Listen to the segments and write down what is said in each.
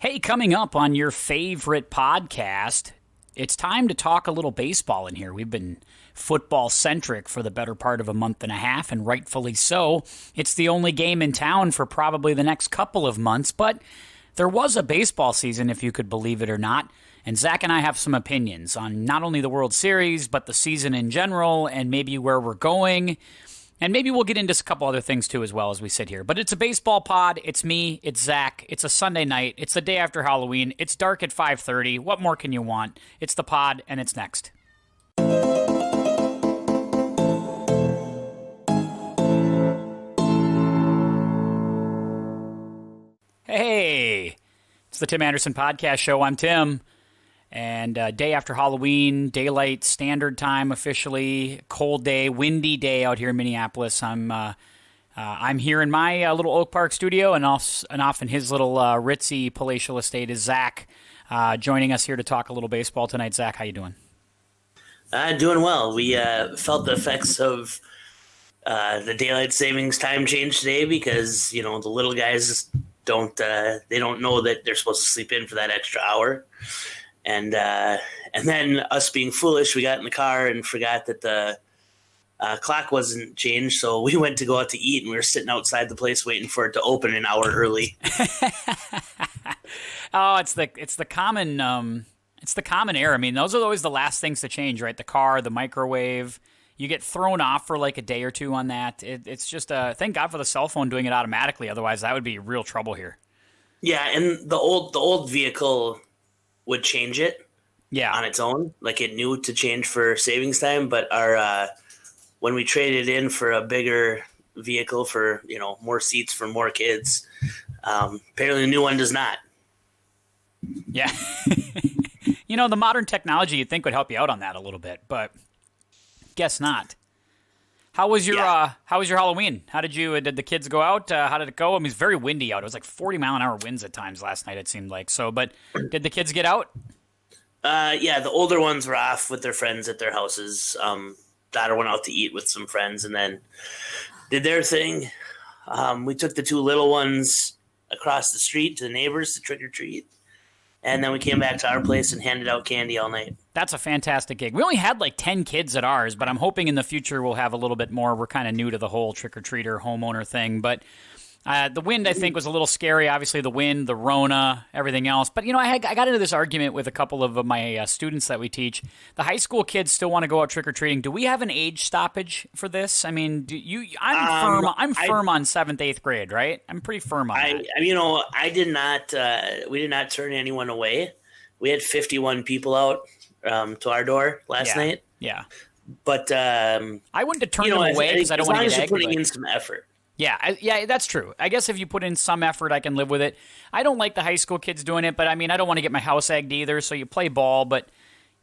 Hey, coming up on your favorite podcast, it's time to talk a little baseball in here. We've been football centric for the better part of a month and a half, and rightfully so. It's the only game in town for probably the next couple of months, but there was a baseball season, if you could believe it or not. And Zach and I have some opinions on not only the World Series, but the season in general, and maybe where we're going. And maybe we'll get into a couple other things, too, as well as we sit here. But it's a baseball pod. It's me. It's Zach. It's a Sunday night. It's the day after Halloween. It's dark at 5:30. What more can you want? It's the pod, and it's next. Hey, it's the Tim Anderson Podcast Show. I'm Tim. And day after Halloween, daylight standard time officially, cold day, windy day out here in Minneapolis. I'm here in my little Oak Park studio, and off in his little ritzy palatial estate is Zach, joining us here to talk a little baseball tonight. Zach, how you doing? Doing well. We felt the effects of the daylight savings time change today because the little guys don't know that they're supposed to sleep in for that extra hour. And then us being foolish, we got in the car and forgot that the clock wasn't changed. So we went to go out to eat, and we were sitting outside the place waiting for it to open an hour early. Oh, it's the common error. I mean, those are always the last things to change, right? The car, the microwave. You get thrown off for like a day or two on that. It's just thank God for the cell phone doing it automatically. Otherwise, that would be real trouble here. Yeah, and the old vehicle would change it on its own. Like it knew to change for savings time, but our when we traded in for a bigger vehicle for, more seats for more kids, apparently the new one does not. Yeah. The modern technology you'd think would help you out on that a little bit, but guess not. How was your Halloween? Did the kids go out? How did it go? I mean, it's very windy out. It was like 40-mile-an-hour winds at times last night, it seemed like. So, but did the kids get out? Yeah, the older ones were off with their friends at their houses. Daughter went out to eat with some friends and then did their thing. We took the two little ones across the street to the neighbors to trick or treat. And then we came back to our place and handed out candy all night. That's a fantastic gig. We only had like 10 kids at ours, but I'm hoping in the future we'll have a little bit more. We're kind of new to the whole trick-or-treater homeowner thing. But the wind, I think, was a little scary. Obviously, the wind, the Rona, everything else. But, I got into this argument with a couple of my students that we teach. The high school kids still want to go out trick-or-treating. Do we have an age stoppage for this? I mean, I'm firm on 7th, 8th grade, right? I'm pretty firm on that. I did not. We did not turn anyone away. We had 51 people out to our door last night. Yeah. But I wouldn't have turned them away because I don't want to get as long as you're putting in some effort. Yeah, that's true. I guess if you put in some effort, I can live with it. I don't like the high school kids doing it, but I mean, I don't want to get my house egged either. So you play ball, but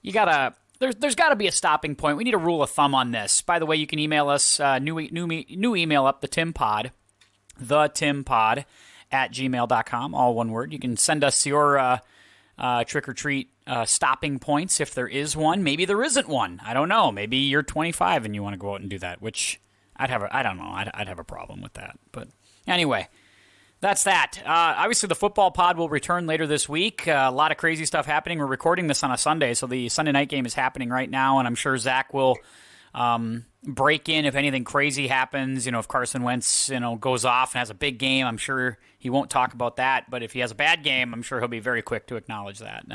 you gotta. There's got to be a stopping point. We need a rule of thumb on this. By the way, you can email us new email up the TimPod @gmail.com, all one word. You can send us your trick or treat stopping points if there is one. Maybe there isn't one. I don't know. Maybe you're 25 and you want to go out and do that, which. I'd have a problem with that. But anyway, that's that. Obviously, the football pod will return later this week. A lot of crazy stuff happening. We're recording this on a Sunday, so the Sunday night game is happening right now, and I'm sure Zach will break in if anything crazy happens. If Carson Wentz, goes off and has a big game, I'm sure he won't talk about that. But if he has a bad game, I'm sure he'll be very quick to acknowledge that.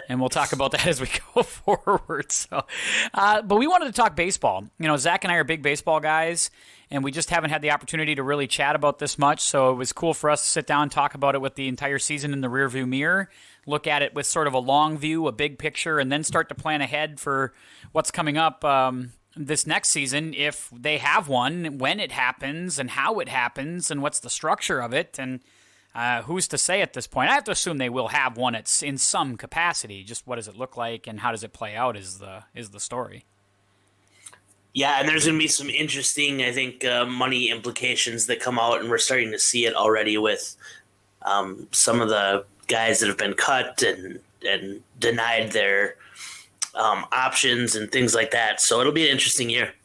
And we'll talk about that as we go forward. So, but we wanted to talk baseball. Zach and I are big baseball guys, and we just haven't had the opportunity to really chat about this much. So it was cool for us to sit down and talk about it with the entire season in the rearview mirror, look at it with sort of a long view, a big picture, and then start to plan ahead for what's coming up this next season, if they have one, when it happens, and how it happens, and what's the structure of it, and who's to say at this point? I have to assume they will have one in some capacity. Just what does it look like, and how does it play out is the story. Yeah, and there's going to be some interesting, I think, money implications that come out, and we're starting to see it already with some of the guys that have been cut and denied their options and things like that. So it'll be an interesting year.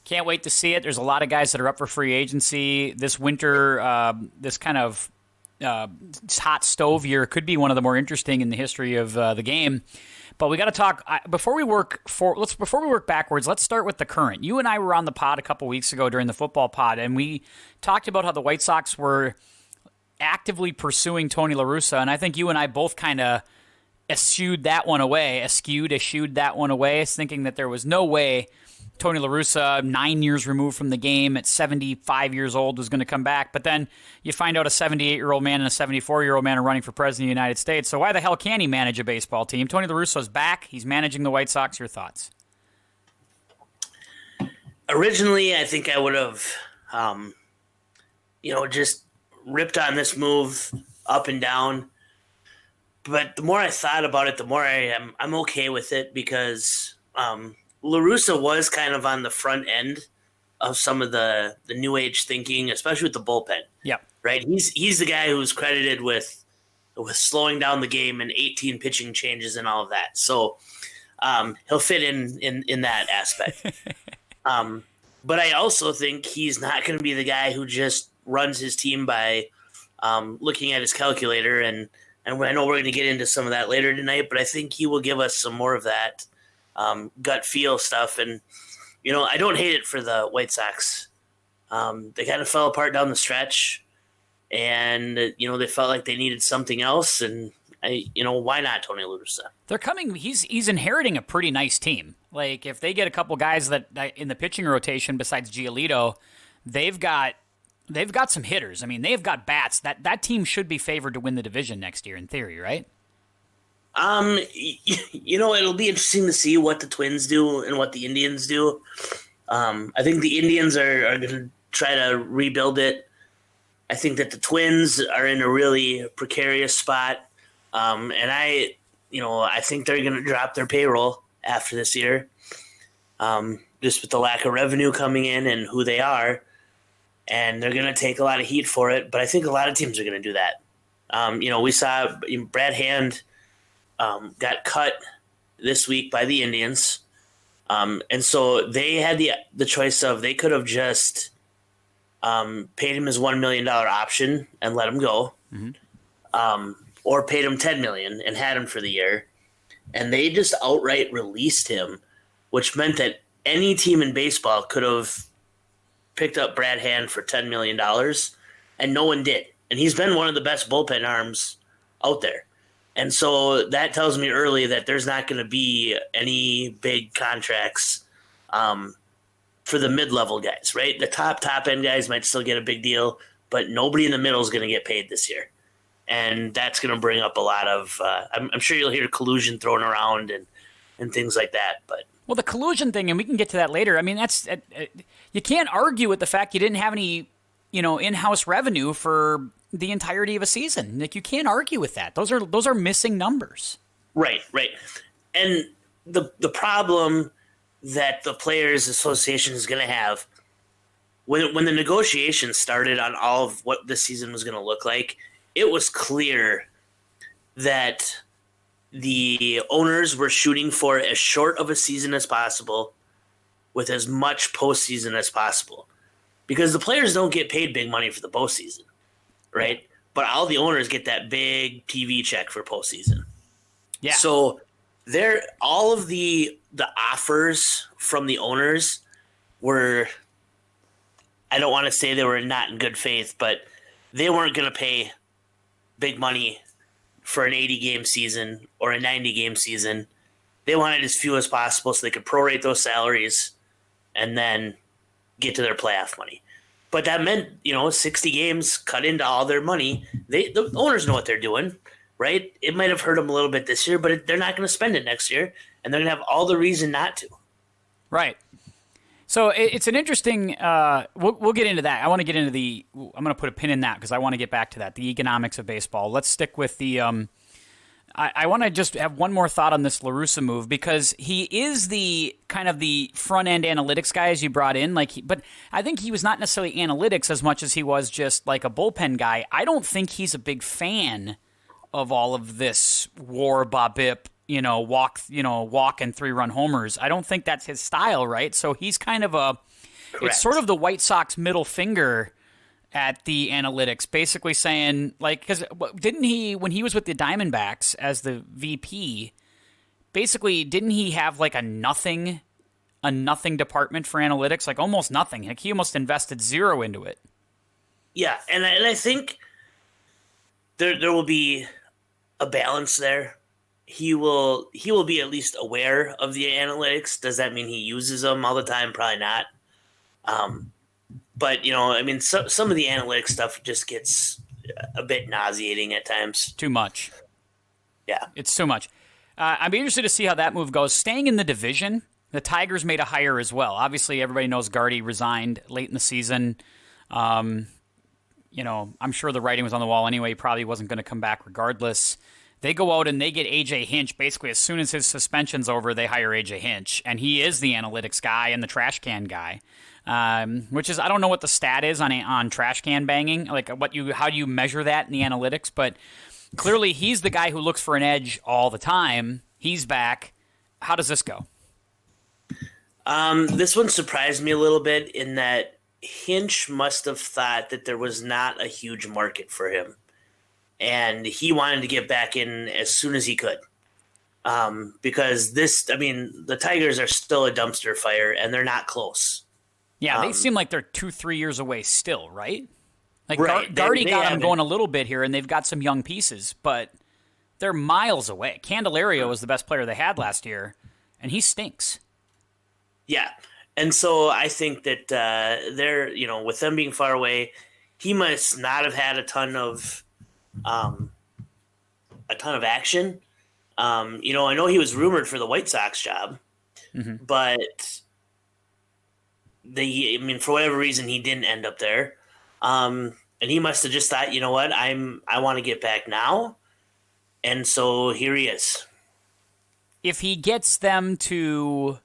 Can't wait to see it. There's a lot of guys that are up for free agency this winter. This kind of hot stove year. Could be one of the more interesting in the history of the game. But we got to talk before we work backwards. Let's start with the current. You and I were on the pod a couple weeks ago during the football pod, and we talked about how the White Sox were actively pursuing Tony La Russa, and I think you and I both kind of eschewed that one away, thinking that there was no way Tony La Russa, 9 years removed from the game at 75 years old, was going to come back. But then you find out a 78-year-old man and a 74-year-old man are running for president of the United States. So why the hell can't he manage a baseball team? Tony La Russa's back. He's managing the White Sox. Your thoughts? Originally, I think I would have, just ripped on this move up and down. But the more I thought about it, the more I'm okay with it because La Russa was kind of on the front end of some of the new age thinking, especially with the bullpen. Yep. Right. He's the guy who's credited with slowing down the game and 18 pitching changes and all of that. So he'll fit in that aspect. But I also think he's not going to be the guy who just runs his team by looking at his calculator. And I know we're going to get into some of that later tonight, but I think he will give us some more of that gut feel stuff. And, I don't hate it for the White Sox. They kind of fell apart down the stretch and, they felt like they needed something else. And, why not Tony La Russa? They're coming. He's inheriting a pretty nice team. Like if they get a couple guys that in the pitching rotation besides Giolito, they've got some hitters. I mean, they've got bats. That team should be favored to win the division next year in theory, right? It'll be interesting to see what the Twins do and what the Indians do. I think the Indians are going to try to rebuild it. I think that the Twins are in a really precarious spot. And I think they're going to drop their payroll after this year, just with the lack of revenue coming in and who they are. And they're going to take a lot of heat for it. But I think a lot of teams are going to do that. We saw Brad Hand got cut this week by the Indians. And so they had the choice of they could have just paid him his $1 million option and let him go. Mm-hmm. Or paid him $10 million and had him for the year. And they just outright released him, which meant that any team in baseball could have picked up Brad Hand for $10 million, and no one did. And he's been one of the best bullpen arms out there. And so that tells me early that there's not going to be any big contracts for the mid-level guys, right? The top-end guys might still get a big deal, but nobody in the middle is going to get paid this year. And that's going to bring up a lot of I'm sure you'll hear collusion thrown around and things like that. But well, the collusion thing, and we can get to that later. I mean, that's you can't argue with the fact you didn't have any, in-house revenue for the entirety of a season. Like you can't argue with that. Those are missing numbers. Right. And the problem that the Players Association is going to have when the negotiations started on all of what this season was going to look like, it was clear that the owners were shooting for as short of a season as possible with as much postseason as possible because the players don't get paid big money for the postseason, right? But all the owners get that big TV check for postseason. Yeah. So all of the offers from the owners were, I don't want to say they were not in good faith, but they weren't going to pay big money for an 80-game season or a 90-game season. They wanted as few as possible so they could prorate those salaries and then get to their playoff money. But that meant, 60 games cut into all their money. The owners know what they're doing, right? It might have hurt them a little bit this year, but they're not going to spend it next year, and they're going to have all the reason not to. Right. So it's an interesting. We'll get into that. I want to get into I'm going to put a pin in that because I want to get back to that. The economics of baseball. Let's stick with the. I want to just have one more thought on this La Russa move because he is the kind of the front end analytics guy as you brought in. But I think he was not necessarily analytics as much as he was just like a bullpen guy. I don't think he's a big fan of all of this war, BABIP. Walk and 3-run homers. I don't think that's his style, right? So he's kind of Correct. It's sort of the White Sox middle finger at the analytics, basically saying, like, because didn't he, when he was with the Diamondbacks as the VP, basically didn't he have like a nothing department for analytics, like almost nothing? Like he almost invested zero into it. Yeah, and I think there will be a balance there. He will be at least aware of the analytics. Does that mean he uses them all the time? Probably not. But I mean, some of the analytics stuff just gets a bit nauseating at times. Too much. Yeah, it's too much. I'd be interested to see how that move goes. Staying in the division, the Tigers made a hire as well. Obviously, everybody knows Gardy resigned late in the season. I'm sure the writing was on the wall anyway. He probably wasn't going to come back regardless. They go out and they get A.J. Hinch. Basically, as soon as his suspension's over, they hire A.J. Hinch. And he is the analytics guy and the trash can guy. Which is, I don't know what the stat is on trash can banging, like how do you measure that in the analytics, but clearly he's the guy who looks for an edge all the time. He's back. How does this go? This one surprised me a little bit in that Hinch must have thought that there was not a huge market for him, and he wanted to get back in as soon as he could. Because the Tigers are still a dumpster fire, and they're not close. Yeah, they seem like they're 2-3 years away still, right? Like right. Gardy got them going a little bit here, and they've got some young pieces, but they're miles away. Candelario was the best player they had last year, and he stinks. Yeah, and so I think that they're, with them being far away, he must not have had a ton of action. I know he was rumored for the White Sox job, but for whatever reason, he didn't end up there. And he must have just thought, you know what, I want to get back now. And so here he is. If he gets them to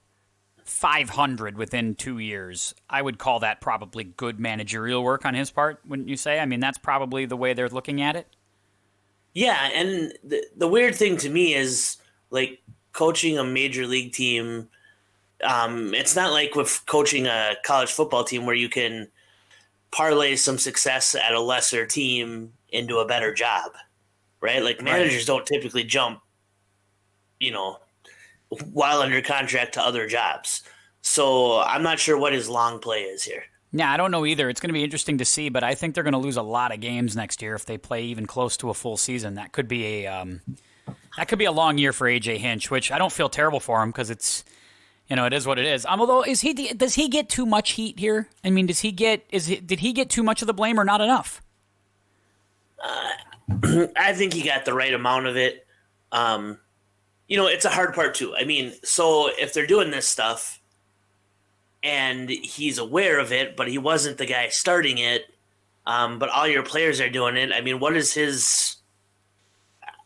500 within 2 years, I would call that probably good managerial work on his part, wouldn't you say? I mean, that's probably the way they're looking at it. Yeah, and the weird thing to me is, like, coaching a major league team, it's not like with coaching a college football team where you can parlay some success at a lesser team into a better job, right? Like, managers don't typically jump, while under contract to other jobs. So I'm not sure what his long play is here. Yeah, I don't know either. It's going to be interesting to see, but I think they're going to lose a lot of games next year if they play even close to a full season. That could be a long year for A.J. Hinch, which I don't feel terrible for him because it's, it is what it is. Although, does he get too much heat here? I mean, did he get too much of the blame or not enough? I think he got the right amount of it. It's a hard part too. I mean, so if they're doing this stuff and he's aware of it, but he wasn't the guy starting it, but all your players are doing it, I mean, what is his...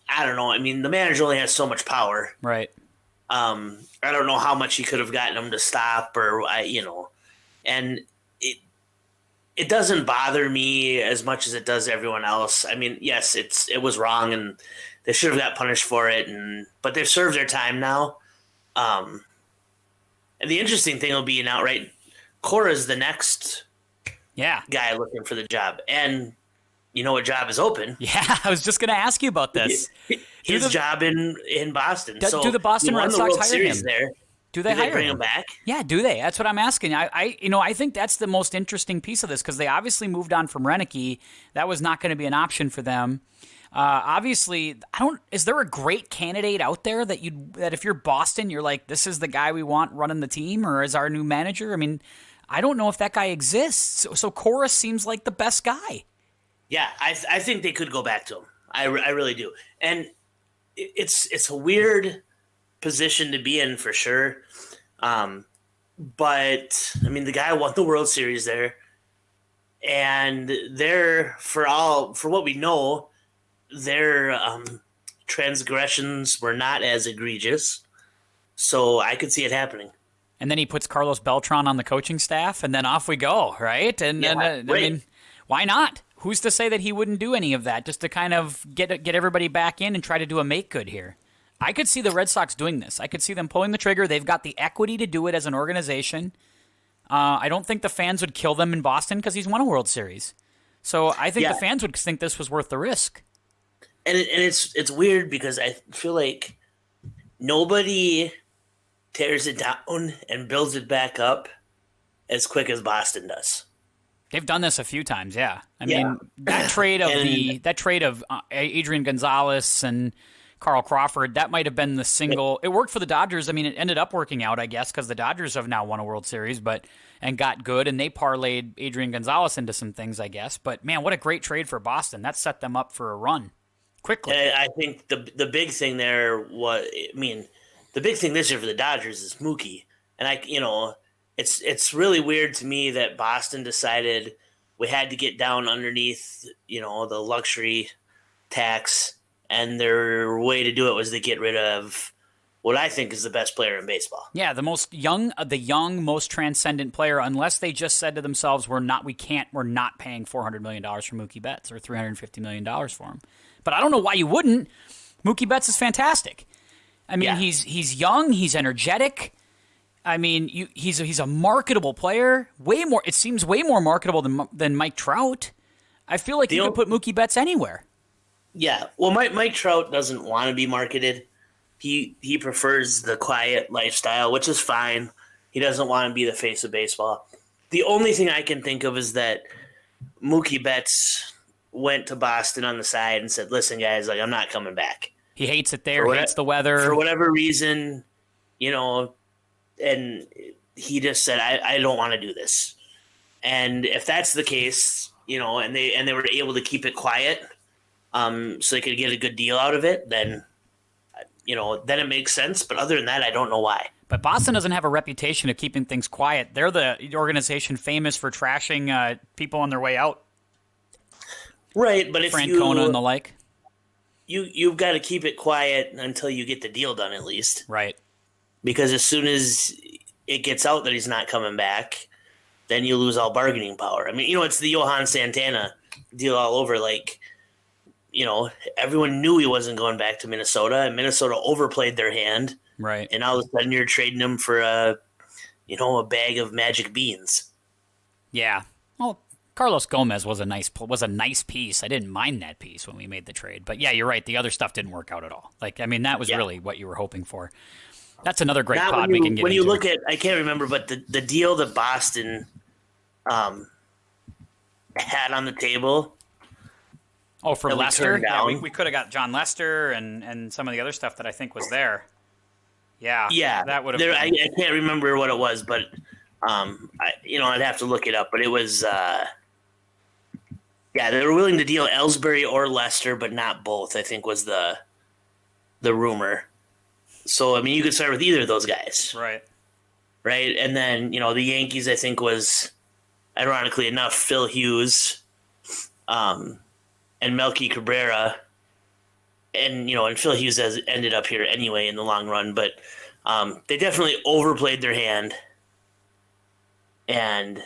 I don't know. I mean, the manager only has so much power. Right. I don't know how much he could have gotten him to stop and it doesn't bother me as much as it does everyone else. I mean, yes, it was wrong and they should have got punished for it, but they've served their time now. And the interesting thing will be now, right? Cora's the next guy looking for the job. And you know what job is open? Yeah, I was just going to ask you about this. His job in Boston. Do the Boston Red Sox hire him? There. Do they bring him back? Yeah, do they? That's what I'm asking. I think that's the most interesting piece of this because they obviously moved on from Renicky. That was not going to be an option for them. Obviously, is there a great candidate out there that if you're Boston, you're like, this is the guy we want running the team or as our new manager? I mean, I don't know if that guy exists. So Cora seems like the best guy. Yeah, I think they could go back to him. I really do. And it's a weird position to be in for sure. But I mean, the guy won the World Series there, and for what we know, their transgressions were not as egregious. So I could see it happening. And then he puts Carlos Beltran on the coaching staff, and then off we go, right? And then I mean, why not? Who's to say that he wouldn't do any of that just to kind of get everybody back in and try to do a make good here? I could see the Red Sox doing this. I could see them pulling the trigger. They've got the equity to do it as an organization. I don't think the fans would kill them in Boston because he's won a World Series. So I think Yeah. the fans would think this was worth the risk. And it's weird because I feel like nobody tears it down and builds it back up as quick as Boston does. They've done this a few times, yeah. I Yeah. mean, that trade of And- Adrian Gonzalez and Carl Crawford, that might have been the single. It worked for the Dodgers. I mean, it ended up working out, I guess, because the Dodgers have now won a World Series, and got good, and they parlayed Adrian Gonzalez into some things, I guess. But man, what a great trade for Boston! That set them up for a run quickly. I think the big thing there the big thing this year for the Dodgers is Mookie, and it's really weird to me that Boston decided we had to get down underneath the luxury tax, and their way to do it was to get rid of what I think is the best player in baseball. Yeah, the young, most transcendent player. Unless they just said to themselves, we're not paying $400 million for Mookie Betts or $350 million for him. But I don't know why you wouldn't. Mookie Betts is fantastic. I mean, Yeah. he's young, he's energetic. I mean, he's a marketable player. It seems way more marketable than Mike Trout. I feel like you could put Mookie Betts anywhere. Yeah, well, Mike Trout doesn't want to be marketed. He prefers the quiet lifestyle, which is fine. He doesn't want to be the face of baseball. The only thing I can think of is that Mookie Betts went to Boston on the side and said, "Listen, guys, I'm not coming back." He hates it there. Hates the weather for whatever reason, and he just said, "I don't want to do this." And if that's the case, and they were able to keep it quiet, so they could get a good deal out of it, then it makes sense. But other than that, I don't know why. But Boston doesn't have a reputation of keeping things quiet. They're the organization famous for trashing people on their way out. Right, but if Francona and the like. You've got to keep it quiet until you get the deal done, at least. Right. Because as soon as it gets out that he's not coming back, then you lose all bargaining power. I mean, it's the Johan Santana deal all over. Everyone knew he wasn't going back to Minnesota, and Minnesota overplayed their hand. Right. And all of a sudden you're trading him for a bag of magic beans. Yeah. Well, Carlos Gomez was a nice piece. I didn't mind that piece when we made the trade. But yeah, you're right. The other stuff didn't work out at all. That was really what you were hoping for. That's another great pod we can get into. When you look at, I can't remember, but the deal that Boston had on the table. Oh, for Lester? Yeah, we could have got John Lester and some of the other stuff that I think was there. Yeah. Yeah. That would have I can't remember what it was, but I'd have to look it up. But it was they were willing to deal Ellsbury or Lester, but not both, I think was the rumor. So, I mean, you could start with either of those guys. Right. Right? And then, the Yankees, I think, was, ironically enough, Phil Hughes and Melky Cabrera. And, and Phil Hughes has ended up here anyway in the long run. But they definitely overplayed their hand. And,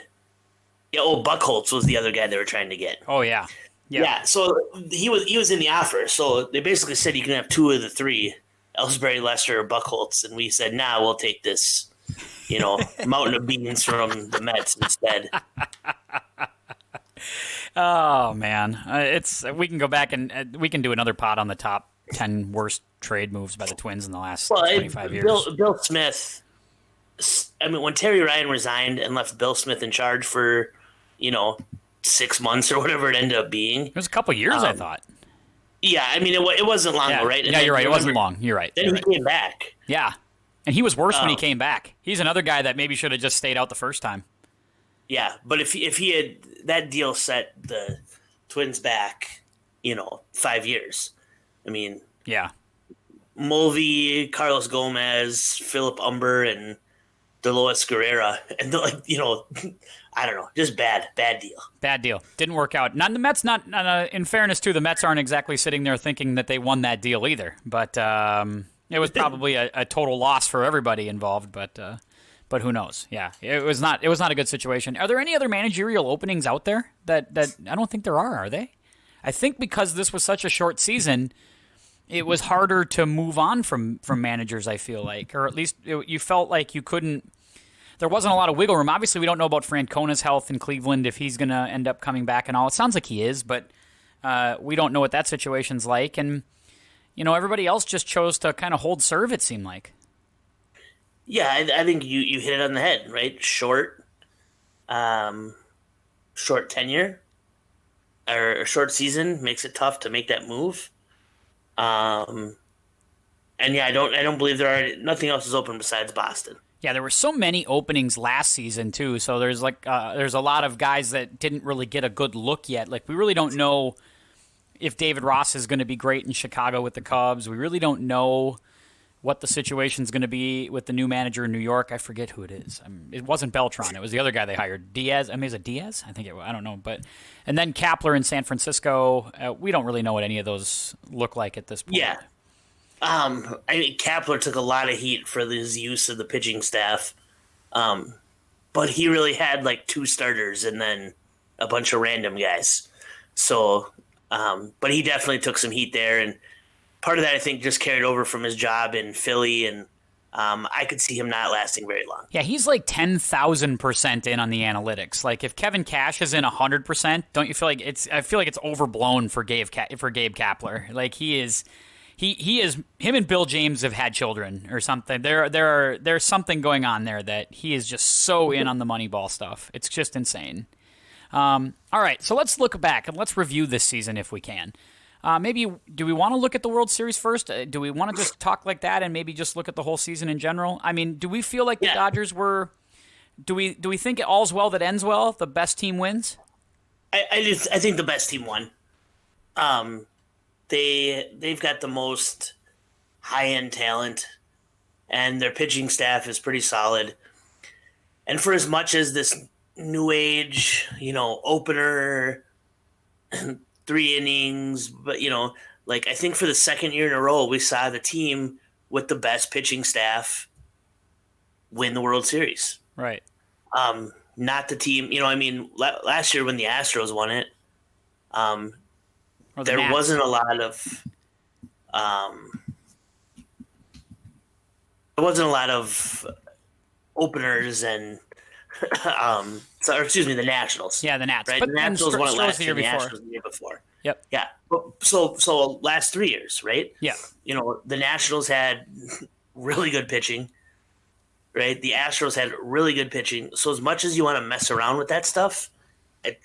Buchholz was the other guy they were trying to get. Oh, yeah. Yeah, so he was in the offer. So they basically said you can have two of the three, Ellsbury, Lester, or Buchholz, and we said, "Nah, we'll take this, mountain of beans from the Mets instead." Oh man, we can go back and we can do another pod on the top 10 worst trade moves by the Twins in the last 25 years. Bill Smith. I mean, when Terry Ryan resigned and left Bill Smith in charge for 6 months or whatever it ended up being, it was a couple years, I thought. Yeah, I mean, it wasn't long, yeah. right? And yeah, you're right. It wasn't long. You're right. Then he came back. Yeah, and he was worse when he came back. He's another guy that maybe should have just stayed out the first time. Yeah, but if he had, that deal set the Twins back, 5 years. I mean, yeah, Mulvey, Carlos Gomez, Philip Umber, and Delois Guerrera, and I don't know, just bad deal. Bad deal. Didn't work out. Not the Mets. Not in fairness too, the Mets aren't exactly sitting there thinking that they won that deal either. But it was probably a total loss for everybody involved. But who knows? Yeah, it was not a good situation. Are there any other managerial openings out there that I don't think there are they? I think because this was such a short season, it was harder to move on from managers, I feel like. Or at least you felt like you couldn't. there wasn't a lot of wiggle room. Obviously, we don't know about Francona's health in Cleveland, if he's going to end up coming back and all. It sounds like he is, but we don't know what that situation's like. And, everybody else just chose to kind of hold serve, it seemed like. Yeah, I think you hit it on the head, right? Short tenure or a short season makes it tough to make that move. And yeah, I don't believe nothing else is open besides Boston. Yeah, there were so many openings last season too. So there's there's a lot of guys that didn't really get a good look yet. Like, we really don't know if David Ross is going to be great in Chicago with the Cubs. We really don't know what the situation's going to be with the new manager in New York. I forget who it is. It wasn't Beltran. It was the other guy they hired. Diaz. Is it Diaz? I think it was. I don't know. And then Kapler in San Francisco. We don't really know what any of those look like at this point. Yeah. Kapler took a lot of heat for his use of the pitching staff. But he really had like 2 starters and then a bunch of random guys. So, but he definitely took some heat there, and part of that, I think, just carried over from his job in Philly, and I could see him not lasting very long. Yeah, he's like 10,000% in on the analytics. Like, if Kevin Cash is in 100%, don't you feel like I feel like it's overblown for Gabe Kapler. Like, he is him and Bill James have had children or something. There's something going on there that he is just so in on the Moneyball stuff. It's just insane. All right, so let's look back and let's review this season if we can. Maybe, do we want to look at the World Series first? Do we want to just talk like that and maybe just look at the whole season in general? I mean, do we feel like the Dodgers were? Do we think all's well that ends well? The best team wins. I think the best team won. They've got the most high end talent, and their pitching staff is pretty solid. And for as much as this new age, opener. 3 innings, but I think for the second year in a row, we saw the team with the best pitching staff win the World Series. Right. Not the team, last year when the Astros won it, there wasn't a lot of openers and the Nationals. Yeah, the Nats. Right? But the Nationals won it last year, the year before. The Nationals the year before. Yep. Yeah. So last 3 years, right? Yeah. The Nationals had really good pitching, right? The Astros had really good pitching. So as much as you want to mess around with that stuff, and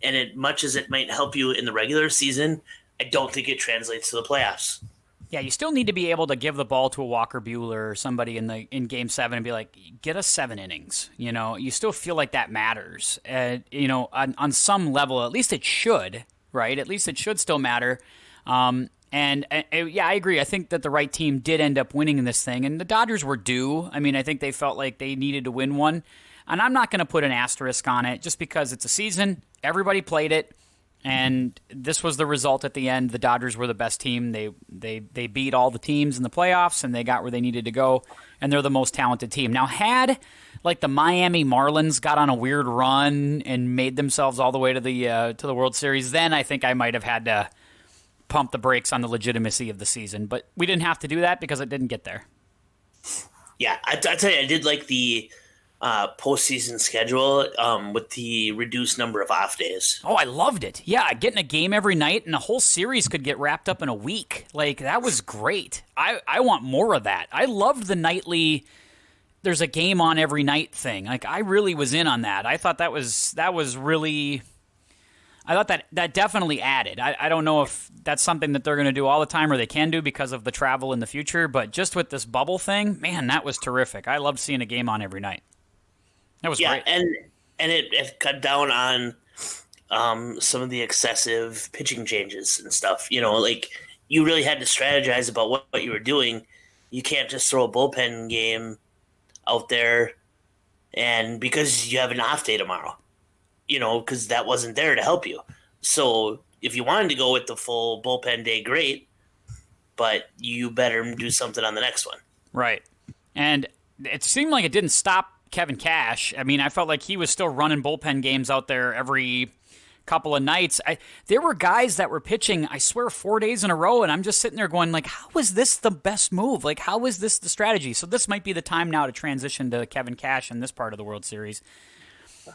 as much as it might help you in the regular season, I don't think it translates to the playoffs. Yeah, you still need to be able to give the ball to a Walker Buehler or somebody in Game 7 and be like, get us 7 innings. You still feel like that matters. On some level, at least it should, right? At least it should still matter. Yeah, I agree. I think that the right team did end up winning in this thing, and the Dodgers were due. I mean, I think they felt like they needed to win one, and I'm not going to put an asterisk on it just because it's a season. Everybody played it. And this was the result at the end. The Dodgers were the best team. They beat all the teams in the playoffs, and they got where they needed to go. And they're the most talented team. Now, had the Miami Marlins got on a weird run and made themselves all the way to the World Series, then I think I might have had to pump the brakes on the legitimacy of the season. But we didn't have to do that because it didn't get there. Yeah, I tell you, I did like the postseason schedule with the reduced number of off days. Oh, I loved it. Yeah, getting a game every night and a whole series could get wrapped up in a week. Like, that was great. I want more of that. I loved the nightly, there's a game on every night thing. Like, I really was in on that. I thought that was really, I thought that definitely added. I don't know if that's something that they're going to do all the time or they can do because of the travel in the future, but just with this bubble thing, man, that was terrific. I loved seeing a game on every night. That was great. And it cut down on some of the excessive pitching changes and stuff. You really had to strategize about what you were doing. You can't just throw a bullpen game out there, and because you have an off day tomorrow, because that wasn't there to help you. So if you wanted to go with the full bullpen day, great, but you better do something on the next one. Right. And it seemed like it didn't stop Kevin Cash. I mean, I felt like he was still running bullpen games out there every couple of nights. There were guys that were pitching, I swear, 4 days in a row, and I'm just sitting there going, like, how is this the best move? Like, how is this the strategy? So this might be the time now to transition to Kevin Cash in this part of the World Series.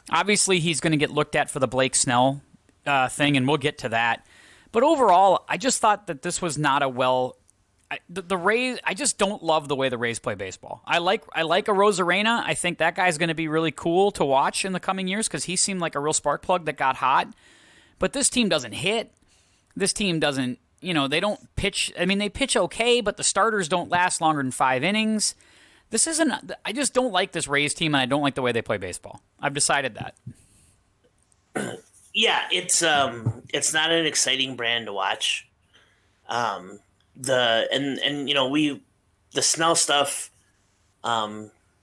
Obviously, he's going to get looked at for the Blake Snell thing, and we'll get to that. But overall, I just thought that this was not a the Rays. I just don't love the way the Rays play baseball. I like a Rosarena. I think that guy's going to be really cool to watch in the coming years because he seemed like a real spark plug that got hot. But this team doesn't hit. This team doesn't. They don't pitch. I mean, they pitch okay, but the starters don't last longer than 5 innings. This isn't. I just don't like this Rays team, and I don't like the way they play baseball. I've decided that. Yeah, it's not an exciting brand to watch. The Snell stuff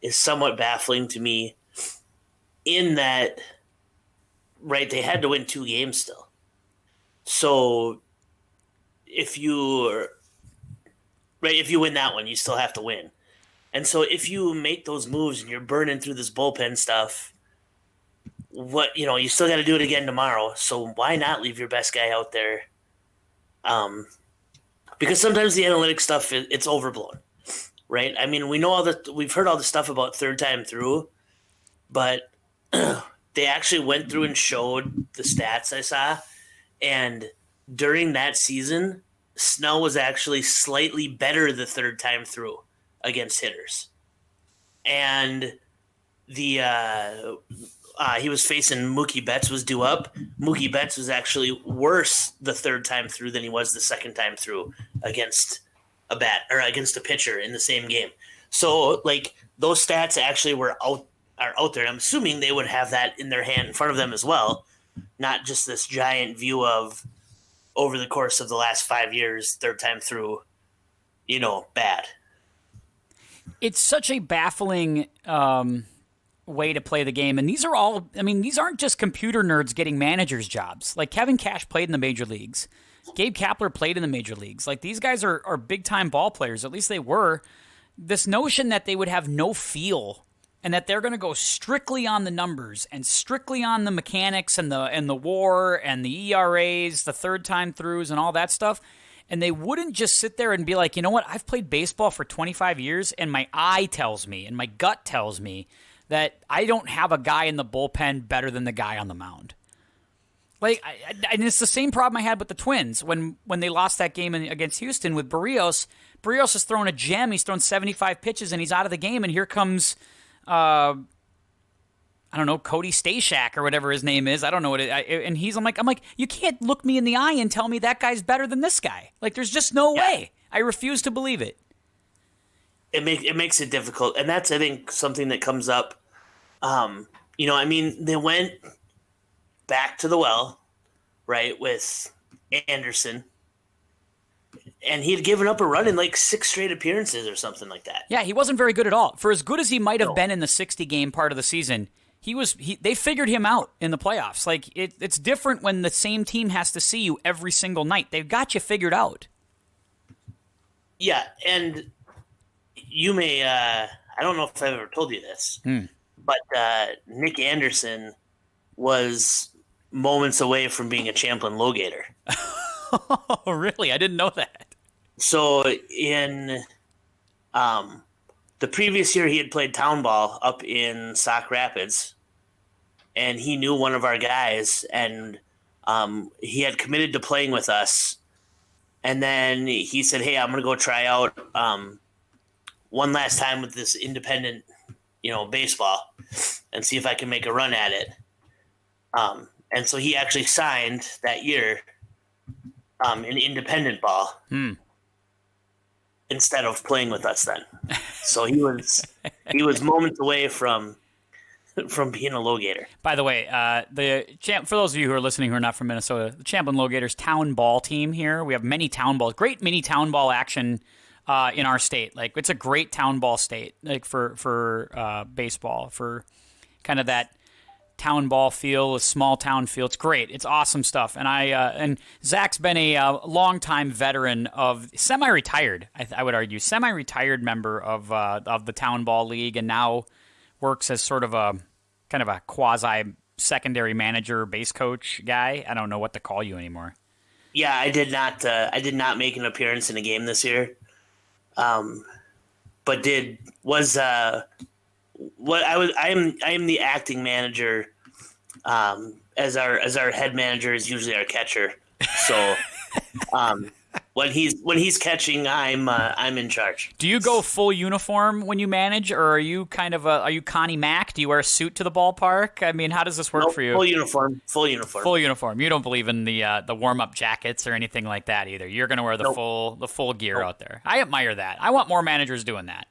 is somewhat baffling to me in that, right, they had to win 2 games still. So if you win that one, you still have to win. And so if you make those moves and you're burning through this bullpen stuff, you still got to do it again tomorrow. So why not leave your best guy out there? Because sometimes the analytics stuff, it's overblown, right? I mean, we've heard all the stuff about third time through, but they actually went through and showed the stats I saw. And during that season, Snell was actually slightly better the third time through against hitters. And he was facing Mookie Betts was due up. Mookie Betts was actually worse the third time through than he was the second time through against a pitcher in the same game. So, like, those stats actually are out there. I'm assuming they would have that in their hand in front of them as well, not just this giant view of over the course of the last 5 years, third time through, bad. It's such a baffling way to play the game. And these aren't just computer nerds getting managers' jobs. Like, Kevin Cash played in the major leagues. Gabe Kapler played in the major leagues. Like, these guys are big-time ball players. At least they were. This notion that they would have no feel and that they're going to go strictly on the numbers and strictly on the mechanics and the WAR and the ERAs, the third time throughs and all that stuff, and they wouldn't just sit there and be like, you know what, I've played baseball for 25 years and my eye tells me and my gut tells me that I don't have a guy in the bullpen better than the guy on the mound. Like, and it's the same problem I had with the Twins when they lost that game against Houston with Barrios. Barrios is throwing a gem. He's thrown 75 pitches and he's out of the game. And here comes, I don't know, Cody Stashak or whatever his name is. I don't know what and I'm like, you can't look me in the eye and tell me that guy's better than this guy. Like, there's just no way. I refuse to believe it. It makes it difficult, and that's, I think, something that comes up. They went back to the well, right, with Anderson, and he had given up a run in like 6 straight appearances or something like that. Yeah, he wasn't very good at all. For as good as he might have been in the 60-game part of the season, they figured him out in the playoffs. Like, it's different when the same team has to see you every single night. They've got you figured out. Yeah, and you may, I don't know if I've ever told you this, but Nick Anderson was moments away from being a Champlin Logator. Oh, really? I didn't know that. So in the previous year, he had played town ball up in Sauk Rapids, and he knew one of our guys, and he had committed to playing with us. And then he said, hey, I'm going to go try out one last time with this independent, baseball and see if I can make a run at it. And so he actually signed that year in independent ball instead of playing with us then. So he was moments away from being a Logator. By the way, for those of you who are listening who are not from Minnesota, the Champlin Logators town ball team here. We have many town balls, great mini town ball action in our state. Like, it's a great town ball state, like for baseball, for kind of that town ball feel, a small town feel. It's great. It's awesome stuff. And and Zach's been a longtime veteran of semi-retired, I would argue, semi-retired member of the town ball league, and now works as sort of a kind of a quasi secondary manager, base coach guy. I don't know what to call you anymore. Yeah, I did not. I did not make an appearance in a game this year. But what I was. I am the acting manager. As our head manager is usually our catcher. So, when he's catching, I'm in charge. Do you go full uniform when you manage, or are you are you Connie Mack? Do you wear a suit to the ballpark? I mean, how does this work for you? Full uniform. Full uniform. Full uniform. You don't believe in the warm up jackets or anything like that either. You're going to wear the full gear out there. I admire that. I want more managers doing that.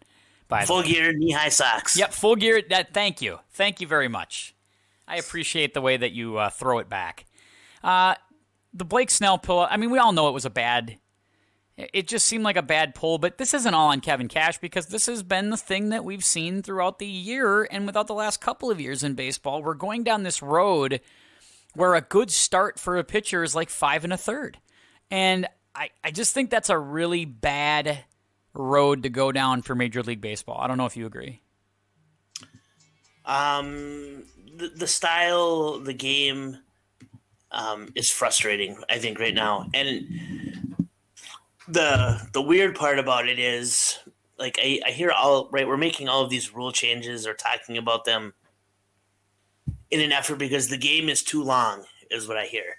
Full gear, knee high socks. Yep, full gear. Thank you very much. I appreciate the way that you throw it back. The Blake Snell pull. I mean, we all know it was a bad. It just seemed like a bad pull, but this isn't all on Kevin Cash because this has been the thing that we've seen throughout the year and without the last couple of years in baseball. We're going down this road where a good start for a pitcher is like 5 1/3. And I just think that's a really bad road to go down for Major League Baseball. I don't know if you agree. The style, the game is frustrating, I think, right now. And the weird part about it is, like, I hear we're making all of these rule changes or talking about them in an effort because the game is too long, is what I hear.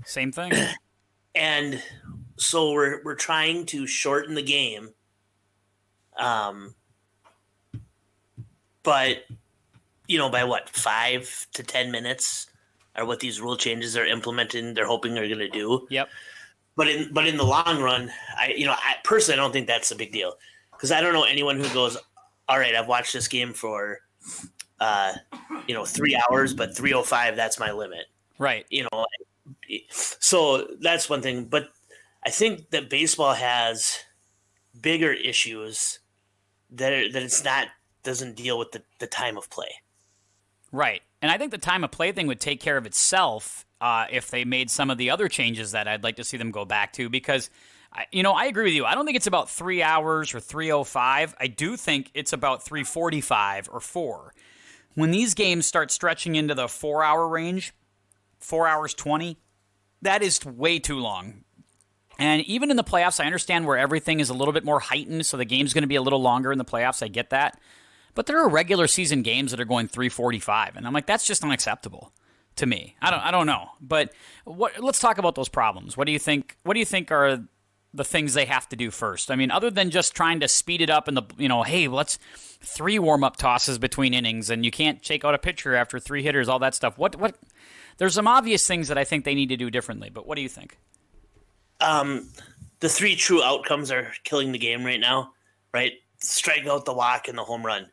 Same thing. And so we're trying to shorten the game. But, by what, 5 to 10 minutes are what these rule changes are implementing, they're hoping they're going to do. Yep. But in the long run, I personally don't think that's a big deal because I don't know anyone who goes, all right, I've watched this game for, 3 hours, but 3:05, that's my limit. Right. So that's one thing. But I think that baseball has bigger issues that doesn't deal with the time of play. Right. And I think the time of play thing would take care of itself if they made some of the other changes that I'd like to see them go back to because, I agree with you. I don't think it's about 3 hours or 3:05. I do think it's about 3:45 or 4. When these games start stretching into the 4-hour range, 4 hours 20, that is way too long. And even in the playoffs, I understand where everything is a little bit more heightened, so the game's going to be a little longer in the playoffs. I get that. But there are regular season games that are going 3:45, and I'm like, that's just unacceptable to me. I don't know. But let's talk about those problems. What do you think are the things they have to do first? I mean, other than just trying to speed it up and hey, let's 3 warm-up tosses between innings, and you can't shake out a pitcher after 3 hitters, all that stuff. What? There's some obvious things that I think they need to do differently, but what do you think? The 3 true outcomes are killing the game right now, right? Strikeout, the walk, and the home run.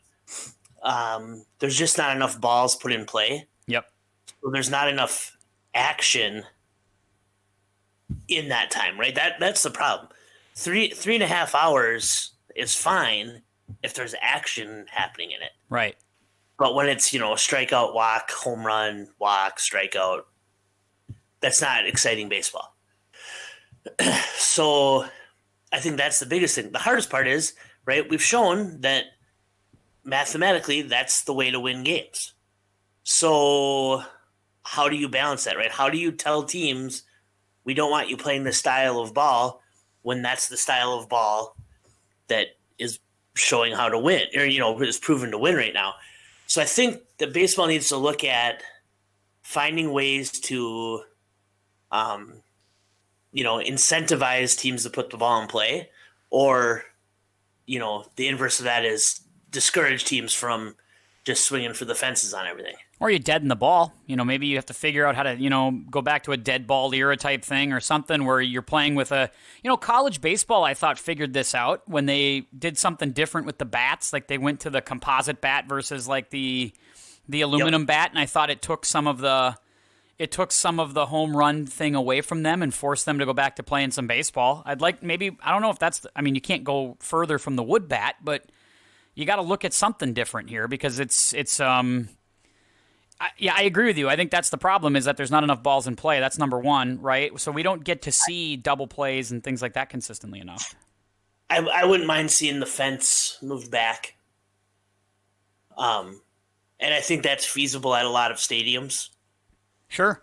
There's just not enough balls put in play. Yep. So there's not enough action in that time, right? That's the problem. 3.5 hours is fine if there's action happening in it. Right. But when it's, strikeout, walk, home run, walk, strikeout, that's not exciting baseball. So I think that's the biggest thing. The hardest part is, right, we've shown that mathematically that's the way to win games. So how do you balance that, right? How do you tell teams we don't want you playing this style of ball when that's the style of ball that is showing how to win or, is proven to win right now? So I think that baseball needs to look at finding ways to, incentivize teams to put the ball in play, or, the inverse of that is discourage teams from just swinging for the fences on everything. Or you deaden the ball. Maybe you have to figure out how to, go back to a dead ball era type thing or something where you're playing with a, college baseball, I thought, figured this out when they did something different with the bats. Like they went to the composite bat versus like the aluminum bat. And I thought it took some of the home run thing away from them and forced them to go back to playing some baseball. I don't know if that's, you can't go further from the wood bat, but you got to look at something different here because I agree with you. I think that's the problem is that there's not enough balls in play. That's number one, right? So we don't get to see double plays and things like that consistently enough. I wouldn't mind seeing the fence moved back. And and I think that's feasible at a lot of stadiums. Sure.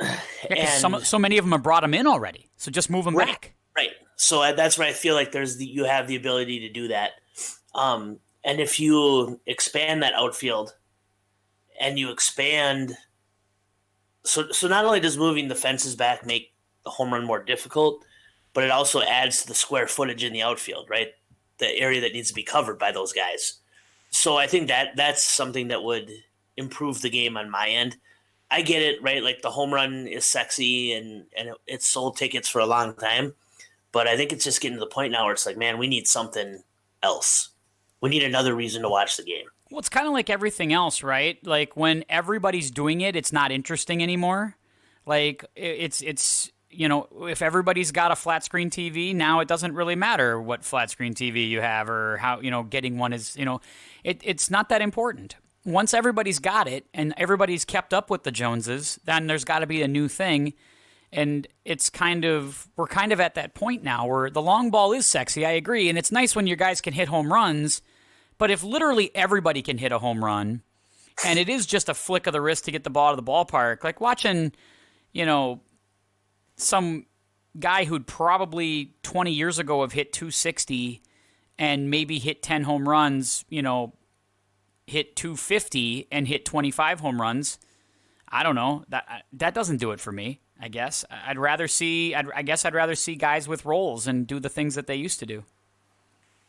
Yeah, 'cause so many of them have brought them in already. So just move them back. Right. So that's where I feel like you have the ability to do that. And if you expand that outfield and you expand, so not only does moving the fences back make the home run more difficult, but it also adds to the square footage in the outfield, right? The area that needs to be covered by those guys. So I think that's something that would improve the game on my end. I get it, right? Like the home run is sexy and it's sold tickets for a long time. But I think it's just getting to the point now where it's like, man, we need something else. We need another reason to watch the game. Well, it's kind of like everything else, right? Like when everybody's doing it, it's not interesting anymore. Like it's if everybody's got a flat screen TV, now it doesn't really matter what flat screen TV you have or how, getting one is, it's not that important. Once everybody's got it and everybody's kept up with the Joneses, then there's got to be a new thing. And we're kind of at that point now where the long ball is sexy, I agree. And it's nice when your guys can hit home runs. But if literally everybody can hit a home run, and it is just a flick of the wrist to get the ball to the ballpark, like watching, some guy who'd probably 20 years ago have hit 260 and maybe hit 10 home runs, hit 250 and hit 25 home runs. I don't know. That doesn't do it for me. I guess I'd rather see guys with roles and do the things that they used to do.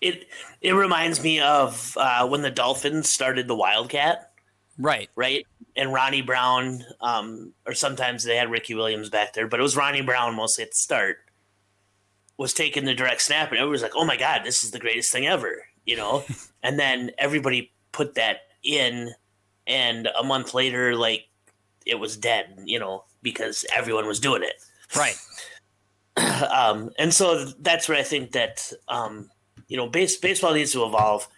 It reminds me of when the Dolphins started the Wildcat. Right. And Ronnie Brown, or sometimes they had Ricky Williams back there, but it was Ronnie Brown mostly at the start, was taking the direct snap, and everybody was like, oh my God, this is the greatest thing ever, And then everybody put that in, and a month later, like, it was dead, because everyone was doing it. Right. And so that's where I think that, baseball needs to evolve.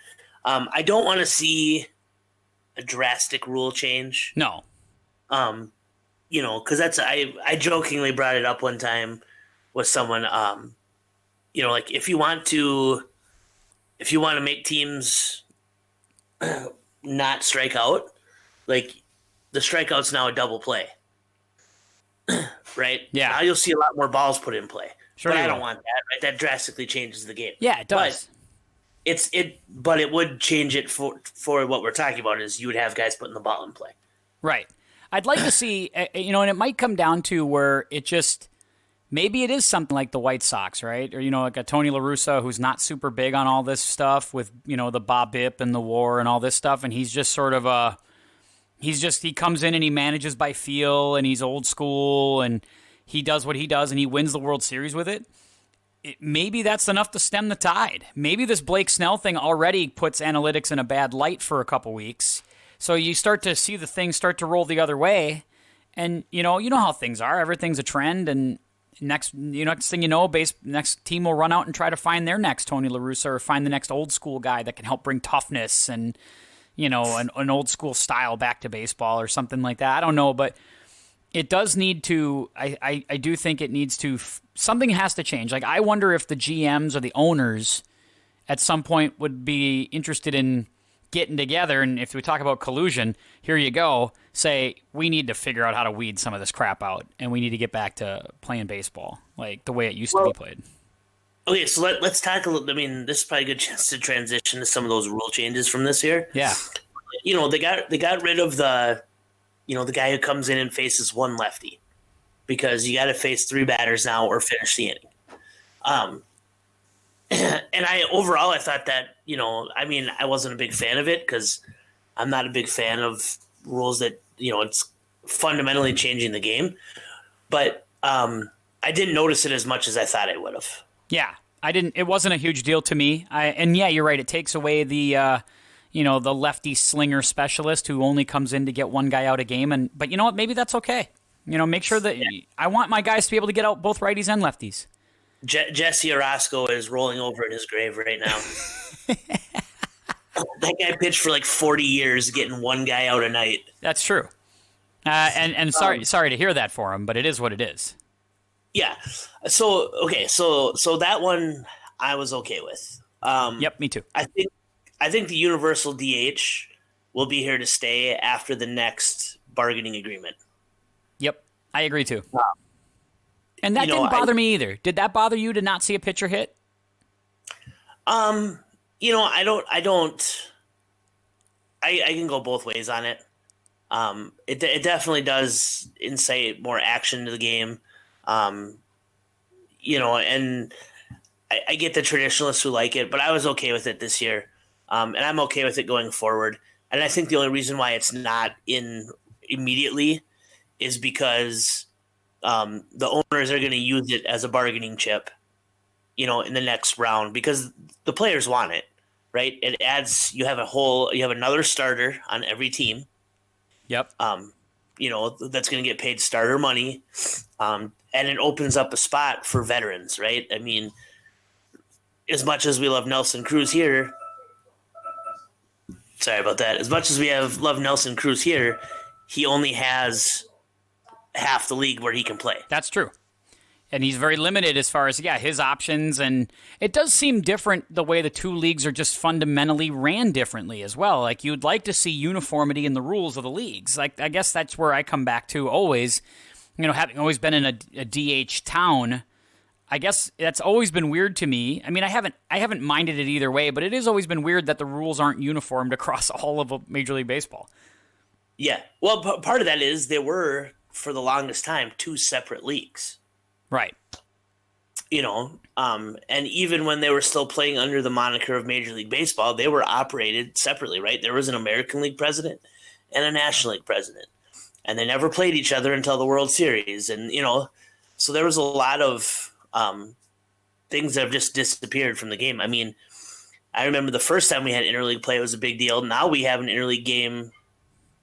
I don't want to see a drastic rule change. No. Because I jokingly brought it up one time with someone, like if you want to make teams not strike out, like the strikeout's now a double play. Right? Yeah. Now you'll see a lot more balls put in play. Sure. But I don't want that, right? That drastically changes the game. Yeah, it does. But it would change it for what we're talking about is you would have guys putting the ball in play. Right. I'd like to see, and it might come down to where it just, maybe it is something like the White Sox, right? Or, like a Tony La Russa who's not super big on all this stuff with, the Bob Bipp and the WAR and all this stuff. And he's just sort of he comes in and he manages by feel and he's old school and he does what he does and he wins the World Series with it. Maybe that's enough to stem the tide. Maybe this Blake Snell thing already puts analytics in a bad light for a couple weeks. So you start to see the thing start to roll the other way. And, you know how things are. Everything's a trend. And next thing you know, next team will run out and try to find their next Tony La Russa or find the next old school guy that can help bring toughness and, an old school style back to baseball or something like that. I don't know, but it does need to, I do think it needs to, something has to change. Like, I wonder if the GMs or the owners at some point would be interested in getting together, and if we talk about collusion, here you go, say, we need to figure out how to weed some of this crap out, and we need to get back to playing baseball, like the way it used to be played. Okay, so let's talk a little, this is probably a good chance to transition to some of those rule changes from this year. Yeah. They got rid of the guy who comes in and faces one lefty because you got to face 3 batters now or finish the inning. And I thought that, I wasn't a big fan of it because I'm not a big fan of rules that, it's fundamentally changing the game. But I didn't notice it as much as I thought I would have. Yeah, I didn't. It wasn't a huge deal to me. And yeah, you're right. It takes away the the lefty slinger specialist who only comes in to get one guy out a game. But you know what? Maybe that's okay. Make sure that I want my guys to be able to get out both righties and lefties. Jesse Orosco is rolling over in his grave right now. That guy pitched for like 40 years, getting one guy out a night. That's true. And sorry to hear that for him, but it is what it is. Yeah. So that one I was okay with. Yep, me too. I think the universal DH will be here to stay after the next bargaining agreement. Yep, I agree too. And that didn't bother me either. Did that bother you to not see a pitcher hit? I can go both ways on it. It definitely does incite more action to the game. And I get the traditionalists who like it, but I was okay with it this year. And I'm okay with it going forward. And I think the only reason why it's not in immediately is because the owners are going to use it as a bargaining chip, in the next round, because the players want it, right? It adds, you have another starter on every team. Yep. That's going to get paid starter money. And it opens up a spot for veterans, right? I mean, as much as we love Nelson Cruz here, sorry about that. As much as we love Nelson Cruz here, he only has half the league where he can play. That's true. And he's very limited as far as, his options. And it does seem different the way the two leagues are just fundamentally ran differently as well. Like, you'd like to see uniformity in the rules of the leagues. Like, I guess that's where I come back to always, having always been in a DH town, I guess that's always been weird to me. I mean, I haven't minded it either way, but it has always been weird that the rules aren't uniformed across all of Major League Baseball. Yeah. Well, part of that is they were, for the longest time, two separate leagues. Right. And even when they were still playing under the moniker of Major League Baseball, they were operated separately, right? There was an American League president and a National League president, and they never played each other until the World Series. And, so there was a lot of things that have just disappeared from the game. I mean, I remember the first time we had interleague play, it was a big deal. Now we have an interleague game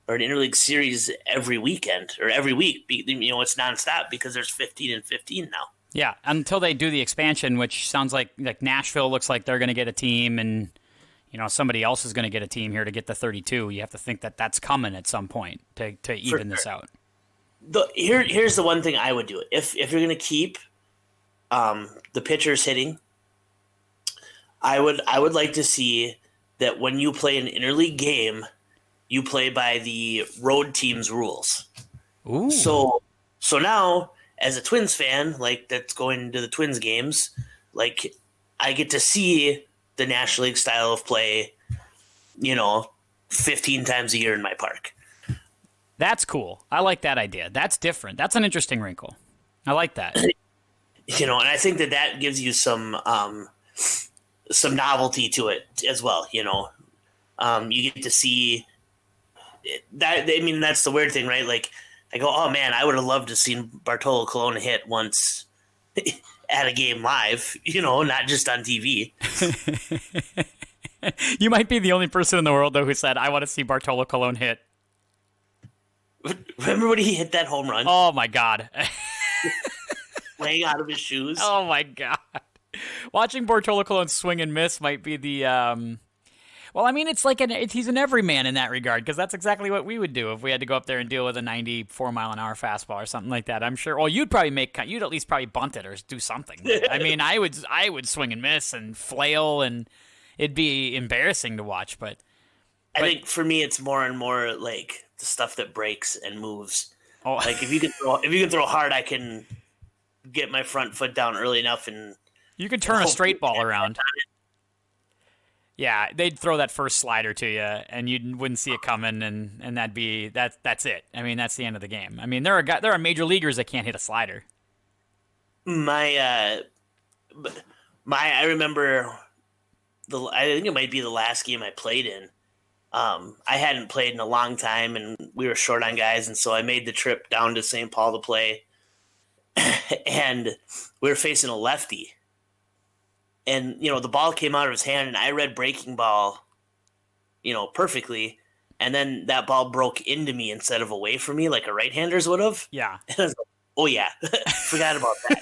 or an interleague series every weekend or every week. It's nonstop because there's 15 and 15 now. Yeah, until they do the expansion, which sounds like Nashville looks like they're going to get a team, and somebody else is going to get a team here to get the 32. You have to think that that's coming at some point to even this out. Here's the one thing I would do. If you're going to keep the pitchers hitting, I would like to see that when you play an interleague game, you play by the road team's rules. Ooh. So now, as a Twins fan, that's going to the Twins games, I get to see the National League style of play, 15 times a year in my park. That's cool. I like that idea. That's different. That's an interesting wrinkle. I like that. And I think that gives you some novelty to it as well. You get to see that. I mean, that's the weird thing, right? Like, I go, oh man, I would have loved to seen Bartolo Colon hit once at a game live, not just on TV. You might be the only person in the world, though, who said, I want to see Bartolo Colon hit. Remember when he hit that home run? Oh my God. Laying out of his shoes. Oh my God. Watching Bartolo Colon swing and miss might be the, well, I mean, it's like he's an everyman in that regard, because that's exactly what we would do if we had to go up there and deal with a 94-mile-an-hour fastball or something like that. I'm sure. Well, you'd at least probably bunt it or do something. I mean, I would swing and miss and flail, and it'd be embarrassing to watch. But I think for me, it's more and more like the stuff that breaks and moves. Oh. Like if you can throw hard, I can get my front foot down early enough, and you could turn a straight ball around. Yeah, they'd throw that first slider to you, and you wouldn't see it coming, and that's it. I mean, that's the end of the game. I mean, there are major leaguers that can't hit a slider. I remember I think it might be the last game I played in. I hadn't played in a long time, and we were short on guys, and so I made the trip down to St. Paul to play, and we were facing a lefty. And, the ball came out of his hand, and I read breaking ball, perfectly. And then that ball broke into me instead of away from me like a right-handers would have. Yeah. And I was like, oh, yeah. Forgot about that.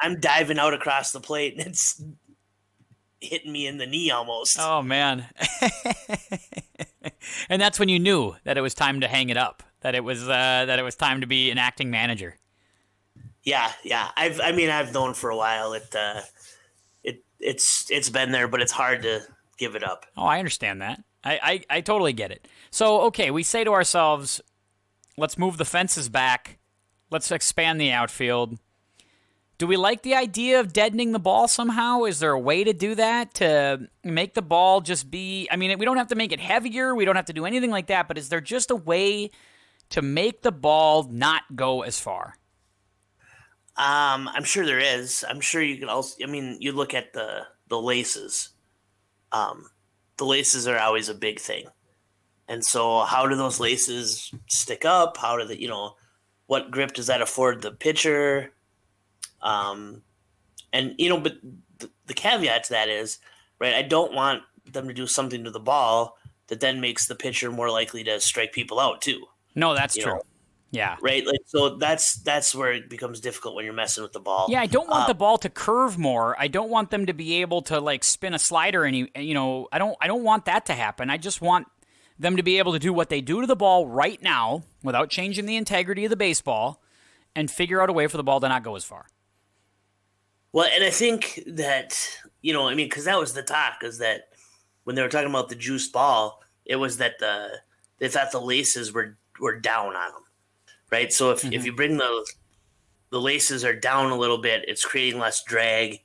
I'm diving out across the plate, and it's hitting me in the knee almost. Oh, man. And that's when you knew that it was time to hang it up. That it was time to be an acting manager. Yeah. I've known for a while that it's been there, but it's hard to give it up. Oh, I understand that. I totally get it. So, okay, we say to ourselves, let's move the fences back. Let's expand the outfield. Do we like the idea of deadening the ball somehow? Is there a way to do that, to make the ball just be... I mean, we don't have to make it heavier. We don't have to do anything like that. But is there just a way to make the ball not go as far? I'm sure there is. I'm sure you can also... I mean, you look at the laces. The laces are always a big thing. And so how do those laces stick up? How do they, what grip does that afford the pitcher? But the caveat to that is, right, I don't want them to do something to the ball that then makes the pitcher more likely to strike people out too. No, that's true. Yeah. Right? Like, so that's where it becomes difficult when you're messing with the ball. Yeah, I don't want the ball to curve more. I don't want them to be able to like spin a slider I don't want that to happen. I just want them to be able to do what they do to the ball right now without changing the integrity of the baseball and figure out a way for the ball to not go as far. Well, and I think that, because that was the talk, is that when they were talking about the juiced ball, it was that they thought the laces were down on them, right? So if you bring the laces are down a little bit, it's creating less drag.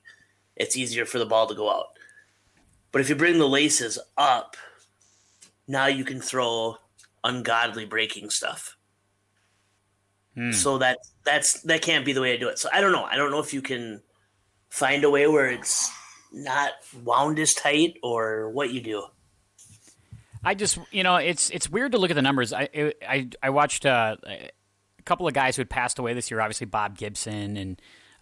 It's easier for the ball to go out. But if you bring the laces up, now you can throw ungodly breaking stuff. So that can't be the way to do it. So I don't know. I don't know if you can find a way where it's not wound as tight or what you do. I just, it's weird to look at the numbers. I watched a couple of guys who had passed away this year, obviously Bob Gibson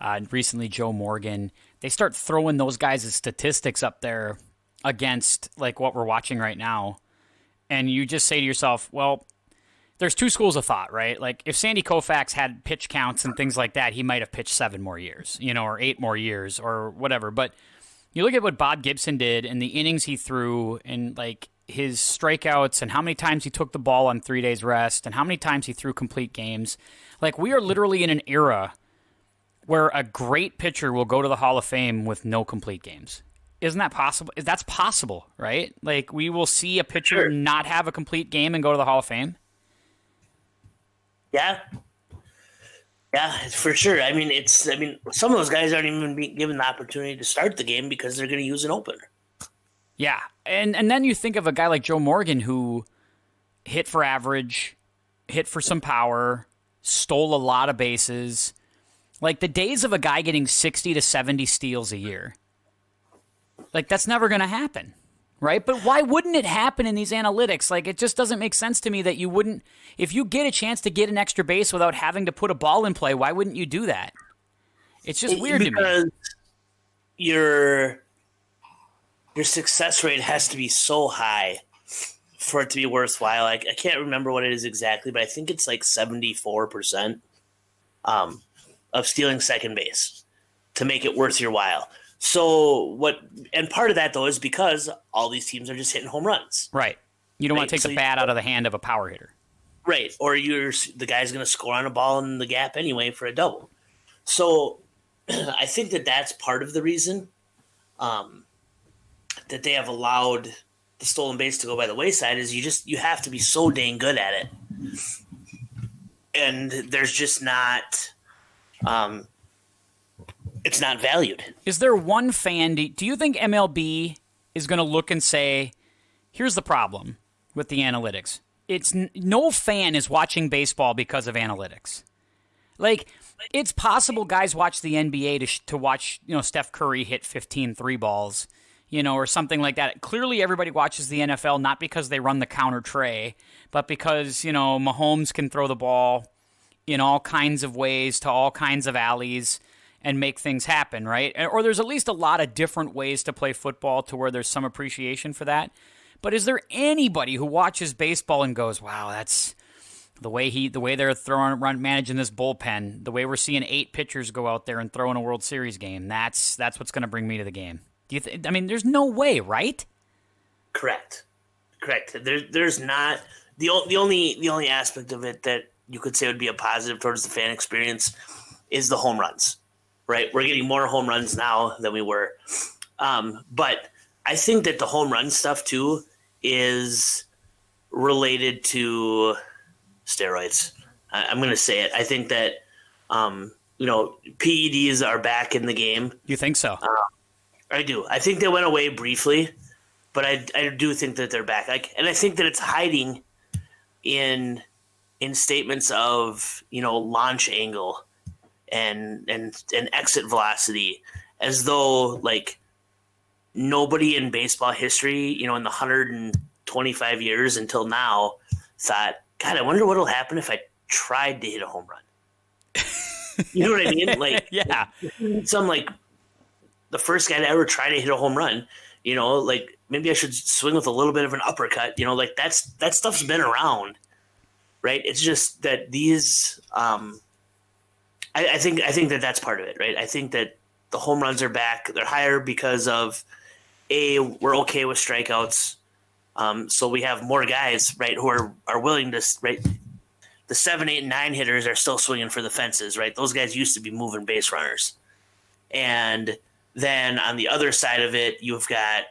and recently Joe Morgan. They start throwing those guys' statistics up there against like what we're watching right now. And you just say to yourself, well, there's two schools of thought, right? Like if Sandy Koufax had pitch counts and things like that, he might have pitched 7 more years, or 8 more years or whatever. But you look at what Bob Gibson did and the innings he threw and like his strikeouts and how many times he took the ball on 3 days rest and how many times he threw complete games. Like we are literally in an era where a great pitcher will go to the Hall of Fame with no complete games. Isn't that possible? That's possible, right? Like we will see a pitcher not have a complete game and go to the Hall of Fame. Yeah, for sure. I mean, some of those guys aren't even being given the opportunity to start the game because they're going to use an opener. Yeah, and then you think of a guy like Joe Morgan who hit for average, hit for some power, stole a lot of bases. Like the days of a guy getting 60 to 70 steals a year. Like that's never going to happen. Right? But why wouldn't it happen in these analytics? Like, it just doesn't make sense to me that you wouldn't... If you get a chance to get an extra base without having to put a ball in play, why wouldn't you do that? It's just weird to me. Because your success rate has to be so high for it to be worthwhile. I can't remember what it is exactly, but I think it's like 74% of stealing second base to make it worth your while. So and part of that though is because all these teams are just hitting home runs. Right. You don't want to take the bat out of the hand of a power hitter. Right. Or the guy's going to score on a ball in the gap anyway for a double. So I think that's part of the reason that they have allowed the stolen base to go by the wayside is you have to be so dang good at it. And there's just not it's not valued. Is there one fan? Do you think MLB is going to look and say, here's the problem with the analytics. It's no fan is watching baseball because of analytics. Like, it's possible guys watch the NBA to watch, Steph Curry hit 15 3 balls, or something like that. Clearly everybody watches the NFL not because they run the counter tray, but because, Mahomes can throw the ball in all kinds of ways to all kinds of alleys and make things happen, right? Or there's at least a lot of different ways to play football to where there's some appreciation for that. But is there anybody who watches baseball and goes, wow, that's the way they're managing this bullpen, the way we're seeing 8 pitchers go out there and throw in a World Series game, that's what's going to bring me to the game. Do you there's no way, right? Correct. There's not the only aspect of it that you could say would be a positive towards the fan experience is the home runs. Right, we're getting more home runs now than we were But I think that the home run stuff too is related to steroids. I'm going to say it. I think that, PEDs are back in the game. You think so? I do. I think they went away briefly, but I do think that they're back. And I think that it's hiding in statements of, launch angle and exit velocity, as though like nobody in baseball history, in the 125 years until now, thought, God, I wonder what'll happen if I tried to hit a home run. You know what I mean? Like, yeah, some like the first guy to ever try to hit a home run. Like maybe I should swing with a little bit of an uppercut. Like that stuff's been around, right? It's just that these. I think that that's part of it, right? I think that the home runs are back. They're higher because of we're okay with strikeouts. So we have more guys, right, who are willing to, right. The 7, 8, and 9 hitters are still swinging for the fences, right? Those guys used to be moving base runners. And then on the other side of it, you've got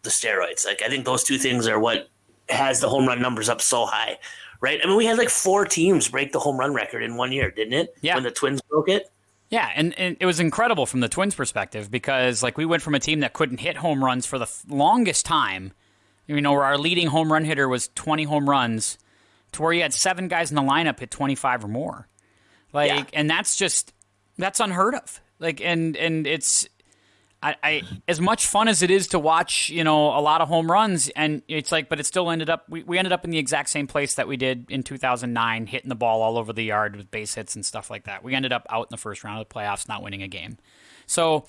the steroids. Like, I think those two things are what has the home run numbers up so high, right? I mean, we had like 4 teams break the home run record in 1 year, didn't it? Yeah. When the Twins broke it. Yeah, and it was incredible from the Twins' perspective because, like, we went from a team that couldn't hit home runs for the longest time, where our leading home run hitter was 20 home runs, to where you had 7 guys in the lineup hit 25 or more. Like, yeah. And that's unheard of. Like, and it's, I as much fun as it is to watch, a lot of home runs, and it's like, but it still ended up, we ended up in the exact same place that we did in 2009, hitting the ball all over the yard with base hits and stuff like that. We ended up out in the first round of the playoffs, not winning a game. So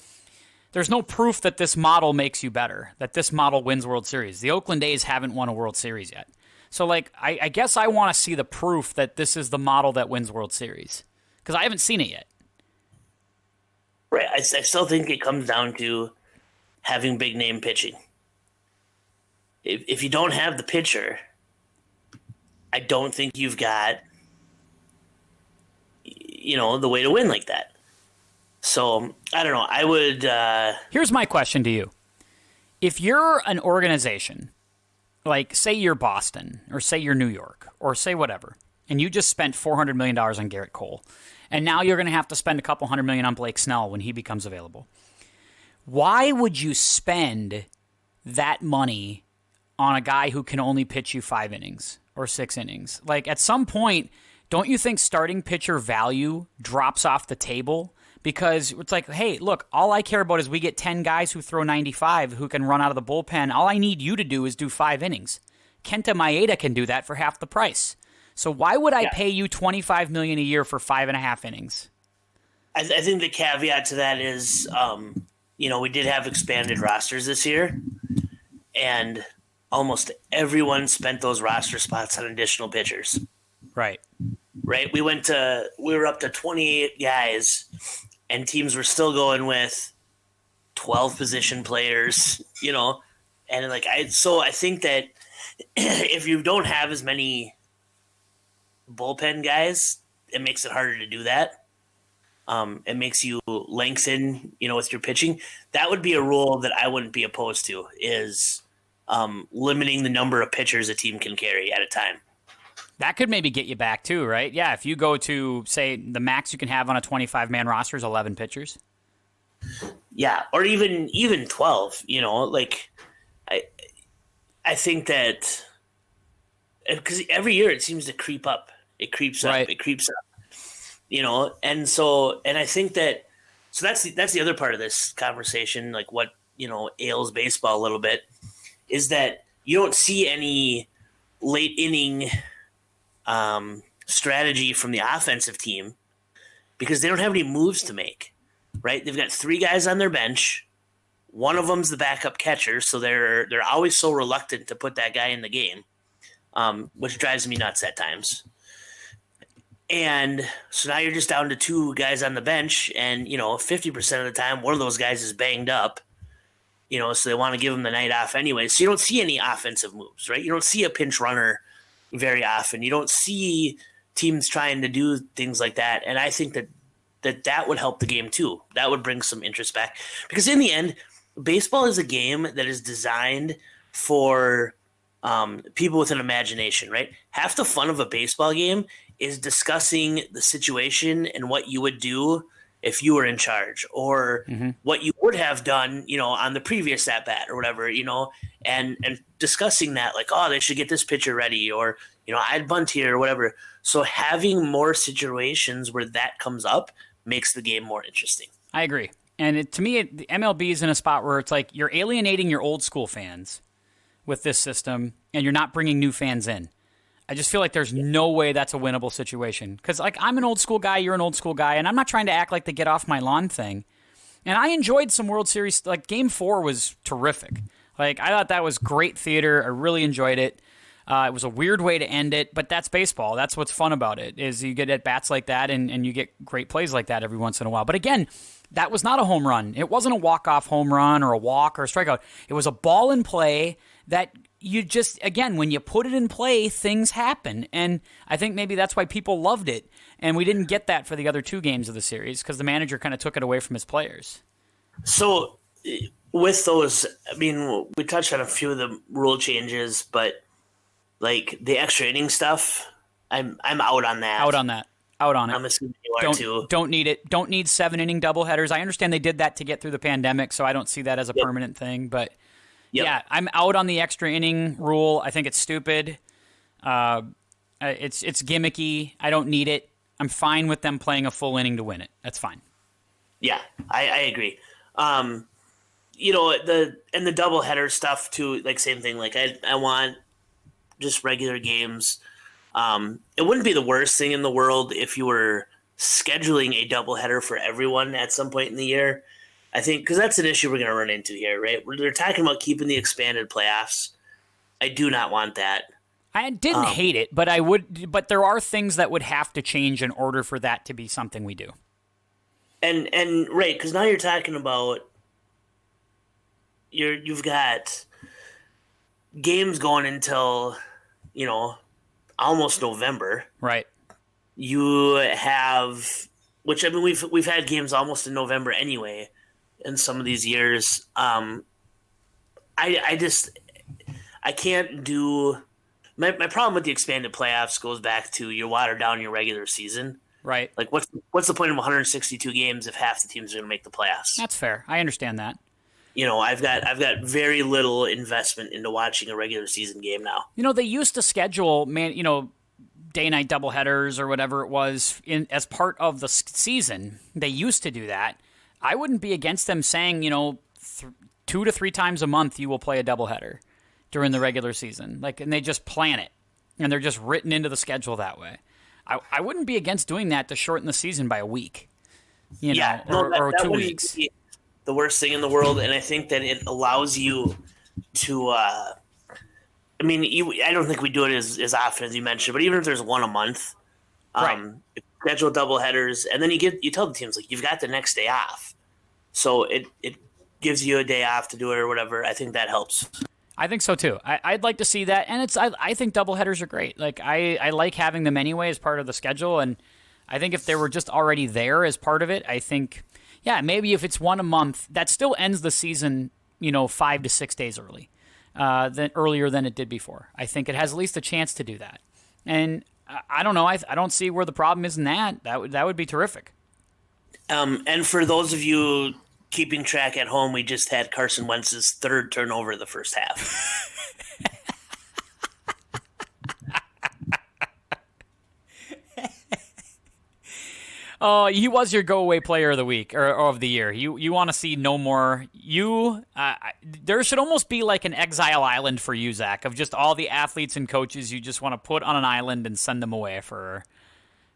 there's no proof that this model makes you better, that this model wins World Series. The Oakland A's haven't won a World Series yet. So, like, I guess I want to see the proof that this is the model that wins World Series, because I haven't seen it yet. Right. I still think it comes down to having big name pitching. If you don't have the pitcher, I don't think you've got, the way to win like that. So, I don't know. I would... Here's my question to you. If you're an organization, like, say you're Boston, or say you're New York, or say whatever, and you just spent $400 million on Garrett Cole, and now you're going to have to spend a couple $100 million on Blake Snell when he becomes available. Why would you spend that money on a guy who can only pitch you 5 innings or 6 innings? Like, at some point, don't you think starting pitcher value drops off the table? Because it's like, hey, look, all I care about is we get 10 guys who throw 95 who can run out of the bullpen. All I need you to do is do 5 innings. Kenta Maeda can do that for half the price. So why would I pay you $25 million a year for 5.5 innings? I think the caveat to that is, we did have expanded rosters this year, and almost everyone spent those roster spots on additional pitchers. Right. Right. We were up to 28 guys, and teams were still going with 12 position players, and like I think that if you don't have as many bullpen guys, it makes it harder to do that. It makes you lengthen, with your pitching. That would be a rule that I wouldn't be opposed to, is limiting the number of pitchers a team can carry at a time. That could maybe get you back too, right? Yeah, if you go to, say, the max you can have on a 25-man roster is 11 pitchers. Yeah, or even 12, like I think that because every year it seems to creep up. It creeps up. Right. It creeps up. And I think that that's the other part of this conversation, like what, ails baseball a little bit, is that you don't see any late inning strategy from the offensive team because they don't have any moves to make, right? They've got 3 guys on their bench. One of them's the backup catcher, so they're always so reluctant to put that guy in the game, which drives me nuts at times. And so now you're just down to 2 guys on the bench, and 50% of the time one of those guys is banged up, so they want to give him the night off anyway. So you don't see any offensive moves, right? You don't see a pinch runner very often. You don't see teams trying to do things like that. And I think that would help the game too. That would bring some interest back. Because in the end, baseball is a game that is designed for people with an imagination, right? Half the fun of a baseball game is discussing the situation and what you would do if you were in charge, or what you would have done, on the previous at bat or whatever, and discussing that, like, oh, they should get this pitcher ready, or I'd bunt here or whatever. So having more situations where that comes up makes the game more interesting. I agree. And to me, the MLB is in a spot where it's like you're alienating your old school fans with this system, and you're not bringing new fans in. I just feel like there's no way that's a winnable situation. Because, like, I'm an old school guy, you're an old school guy, and I'm not trying to act like the get off my lawn thing. And I enjoyed some World Series. Like, Game 4 was terrific. Like, I thought that was great theater. I really enjoyed it. It was a weird way to end it, but that's baseball. That's what's fun about it, is you get at-bats like that, and you get great plays like that every once in a while. But again, that was not a home run. It wasn't a walk-off home run or a walk or a strikeout. It was a ball in play that you just, again, when you put it in play, things happen. And I think maybe that's why people loved it. And we didn't get that for the other two games of the series because the manager kind of took it away from his players. So with those, I mean, we touched on a few of the rule changes, but like the extra inning stuff, I'm out on that. Out on it. I'm assuming you are too. Don't need it. Don't need 7-inning doubleheaders. I understand they did that to get through the pandemic, so I don't see that as a permanent thing. But yeah, I'm out on the extra inning rule. I think it's stupid. It's gimmicky. I don't need it. I'm fine with them playing a full inning to win it. That's fine. Yeah, I agree. The doubleheader stuff too. Like same thing. Like I want just regular games. It wouldn't be the worst thing in the world if you were scheduling a doubleheader for everyone at some point in the year. I think because that's an issue we're going to run into here, right? They're talking about keeping the expanded playoffs. I do not want that. I didn't hate it, but I would. But there are things that would have to change in order for that to be something we do. And right, because now you're talking about you've got games going until almost November. Right. You have, which I mean, we've had games almost in November anyway in some of these years. I can't do. My problem with the expanded playoffs goes back to you water down your regular season. Right. Like what's the point of 162 games if half the teams are going to make the playoffs? That's fair. I understand that. I've got very little investment into watching a regular season game now. They used to schedule day-night doubleheaders or whatever it was as part of the season. They used to do that. I wouldn't be against them saying 2 to 3 times a month you will play a doubleheader during the regular season. And they just plan it, and they're just written into the schedule that way. I wouldn't be against doing that to shorten the season by a week, or 2 weeks. The worst thing in the world, and I think that it allows you to. I don't think we do it as often as you mentioned, but even if there's one a month, schedule doubleheaders, and then you tell the teams like you've got the next day off, so it gives you a day off to do it or whatever. I think that helps. I think so too. I'd like to see that, and I think doubleheaders are great. Like I like having them anyway as part of the schedule, and I think if they were just already there as part of it, I think. Yeah, maybe if it's one a month, that still ends the season, 5 to 6 days earlier than it did before. I think it has at least a chance to do that. And I don't know. I don't see where the problem is in that. That would be terrific. And for those of you keeping track at home, we just had Carson Wentz's third turnover of the first half. Oh, he was your go-away player of the week or of the year. You want to see no more. There should almost be like an exile island for you, Zach, of just all the athletes and coaches you just want to put on an island and send them away for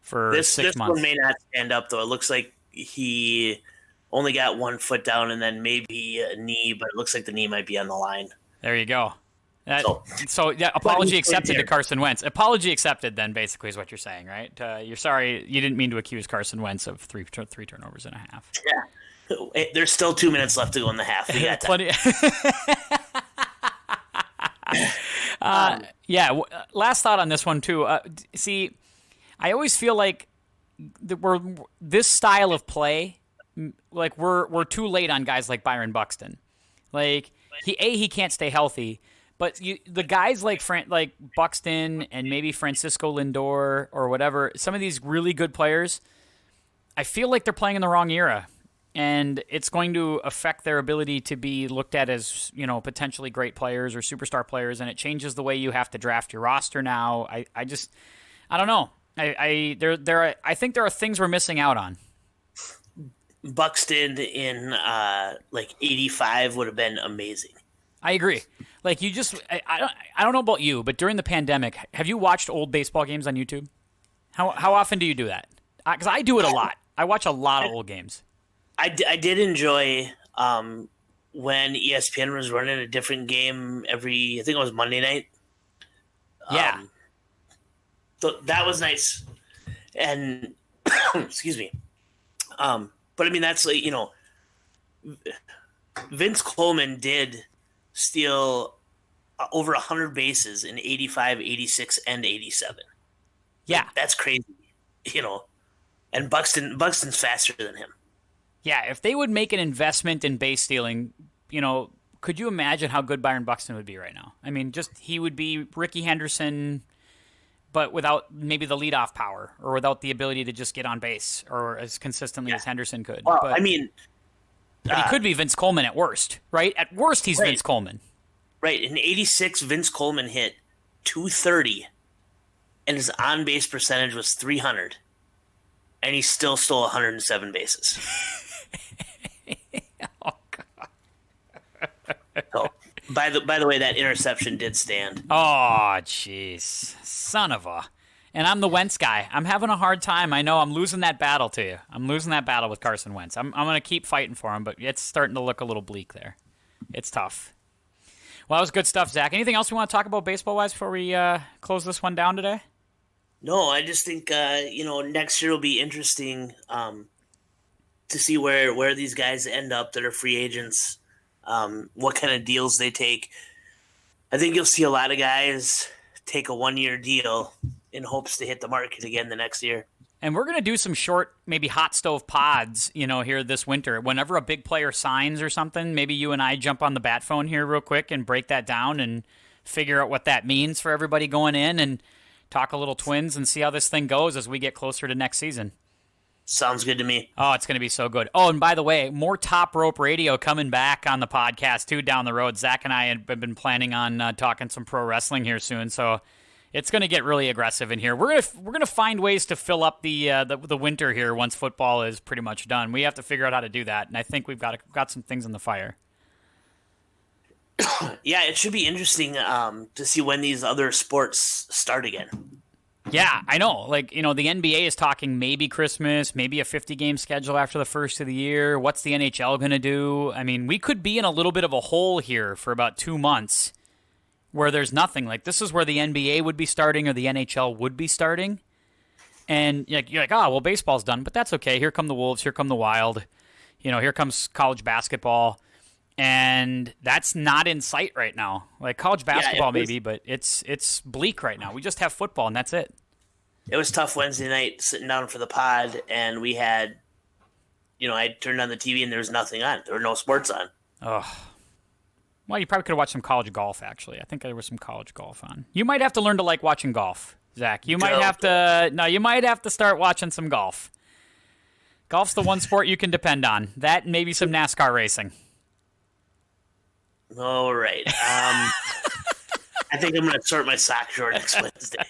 6 months. This one may not stand up, though. It looks like he only got 1 foot down and then maybe a knee, but it looks like the knee might be on the line. There you go. Apology accepted to Carson Wentz. Apology accepted, then, basically, is what you're saying, right? You're sorry. You didn't mean to accuse Carson Wentz of three turnovers and a half. Yeah. There's still 2 minutes left to go in the half. We got time. Last thought on this one, too. See, I always feel like this style of play, like we're too late on guys like Byron Buxton. Like he can't stay healthy, but the guys like Buxton and maybe Francisco Lindor or whatever, some of these really good players, I feel like they're playing in the wrong era. And it's going to affect their ability to be looked at as, potentially great players or superstar players, and it changes the way you have to draft your roster now. I don't know. I think there are things we're missing out on. Buxton in like 85 would have been amazing. I agree. Like I don't know about you, but during the pandemic, have you watched old baseball games on YouTube? How often do you do that? Because I do it a lot. I watch a lot of old games. I did enjoy when ESPN was running a different game I think it was Monday night. Yeah. So that was nice. And, excuse me. But I mean, that's like, Vince Coleman did steal over 100 bases in 85, 86, and 87. Yeah. That's crazy, and Buxton's faster than him. Yeah, if they would make an investment in base stealing, could you imagine how good Byron Buxton would be right now? I mean, he would be Ricky Henderson, but without maybe the leadoff power or without the ability to just get on base or as consistently as Henderson could. Well, but he could be Vince Coleman at worst, right? At worst, he's Vince Coleman. Right. In 86, Vince Coleman hit .230, and his on-base percentage was .300, and he still stole 107 bases. Oh, God. So, by the way, that interception did stand. Oh, jeez. Son of a... And I'm the Wentz guy. I'm having a hard time. I know I'm losing that battle to you. I'm losing that battle with Carson Wentz. I'm going to keep fighting for him, but it's starting to look a little bleak there. It's tough. Well, that was good stuff, Zach. Anything else we want to talk about baseball-wise before we close this one down today? No, I just think, next year will be interesting to see where these guys end up that are free agents, what kind of deals they take. I think you'll see a lot of guys take a 1-year deal in hopes to hit the market again the next year. And we're going to do some short, maybe hot stove pods, here this winter. Whenever a big player signs or something, maybe you and I jump on the bat phone here real quick and break that down and figure out what that means for everybody going in and talk a little Twins and see how this thing goes as we get closer to next season. Sounds good to me. Oh, it's going to be so good. Oh, and by the way, more Top Rope Radio coming back on the podcast, too, down the road. Zach and I have been planning on talking some pro wrestling here soon, so it's going to get really aggressive in here. We're going to find ways to fill up the winter here once football is pretty much done. We have to figure out how to do that, and I think we've got some things in the fire. Yeah, it should be interesting to see when these other sports start again. Yeah, I know. Like, the NBA is talking maybe Christmas, maybe a 50-game schedule after the first of the year. What's the NHL going to do? I mean, we could be in a little bit of a hole here for about 2 months where there's nothing. Like, this is where the NBA would be starting or the NHL would be starting. And you're like, oh, well, baseball's done, but that's okay. Here come the Wolves. Here come the Wild. Here comes college basketball. And that's not in sight right now. Like college basketball, maybe, but it's bleak right now. We just have football, and that's it. It was tough Wednesday night sitting down for the pod, and we had, I turned on the TV and there was nothing on. There were no sports on. Oh. Well, you probably could have watched some college golf, actually. I think there was some college golf on. You might have to learn to like watching golf, Zach. You might have to start watching some golf. Golf's the one sport you can depend on. That and maybe some NASCAR racing. All right. I think I'm going to sort my sock drawer next Wednesday.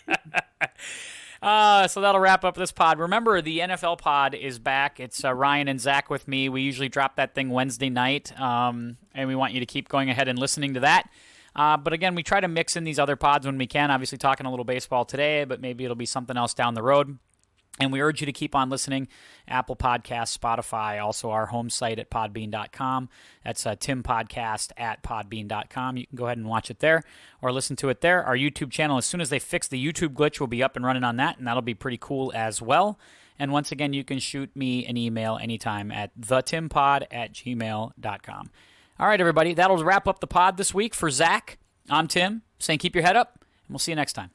So that'll wrap up this pod. Remember, the NFL pod is back. It's Ryan and Zach with me. We usually drop that thing Wednesday night, and we want you to keep going ahead and listening to that. But again, we try to mix in these other pods when we can. Obviously, talking a little baseball today, but maybe it'll be something else down the road. And we urge you to keep on listening. Apple Podcasts, Spotify, also our home site at podbean.com. That's timpodcast at podbean.com. You can go ahead and watch it there or listen to it there. Our YouTube channel, as soon as they fix the YouTube glitch, will be up and running on that, and that'll be pretty cool as well. And once again, you can shoot me an email anytime at thetimpod@gmail.com. All right, everybody, that'll wrap up the pod this week. For Zach, I'm Tim, saying keep your head up, and we'll see you next time.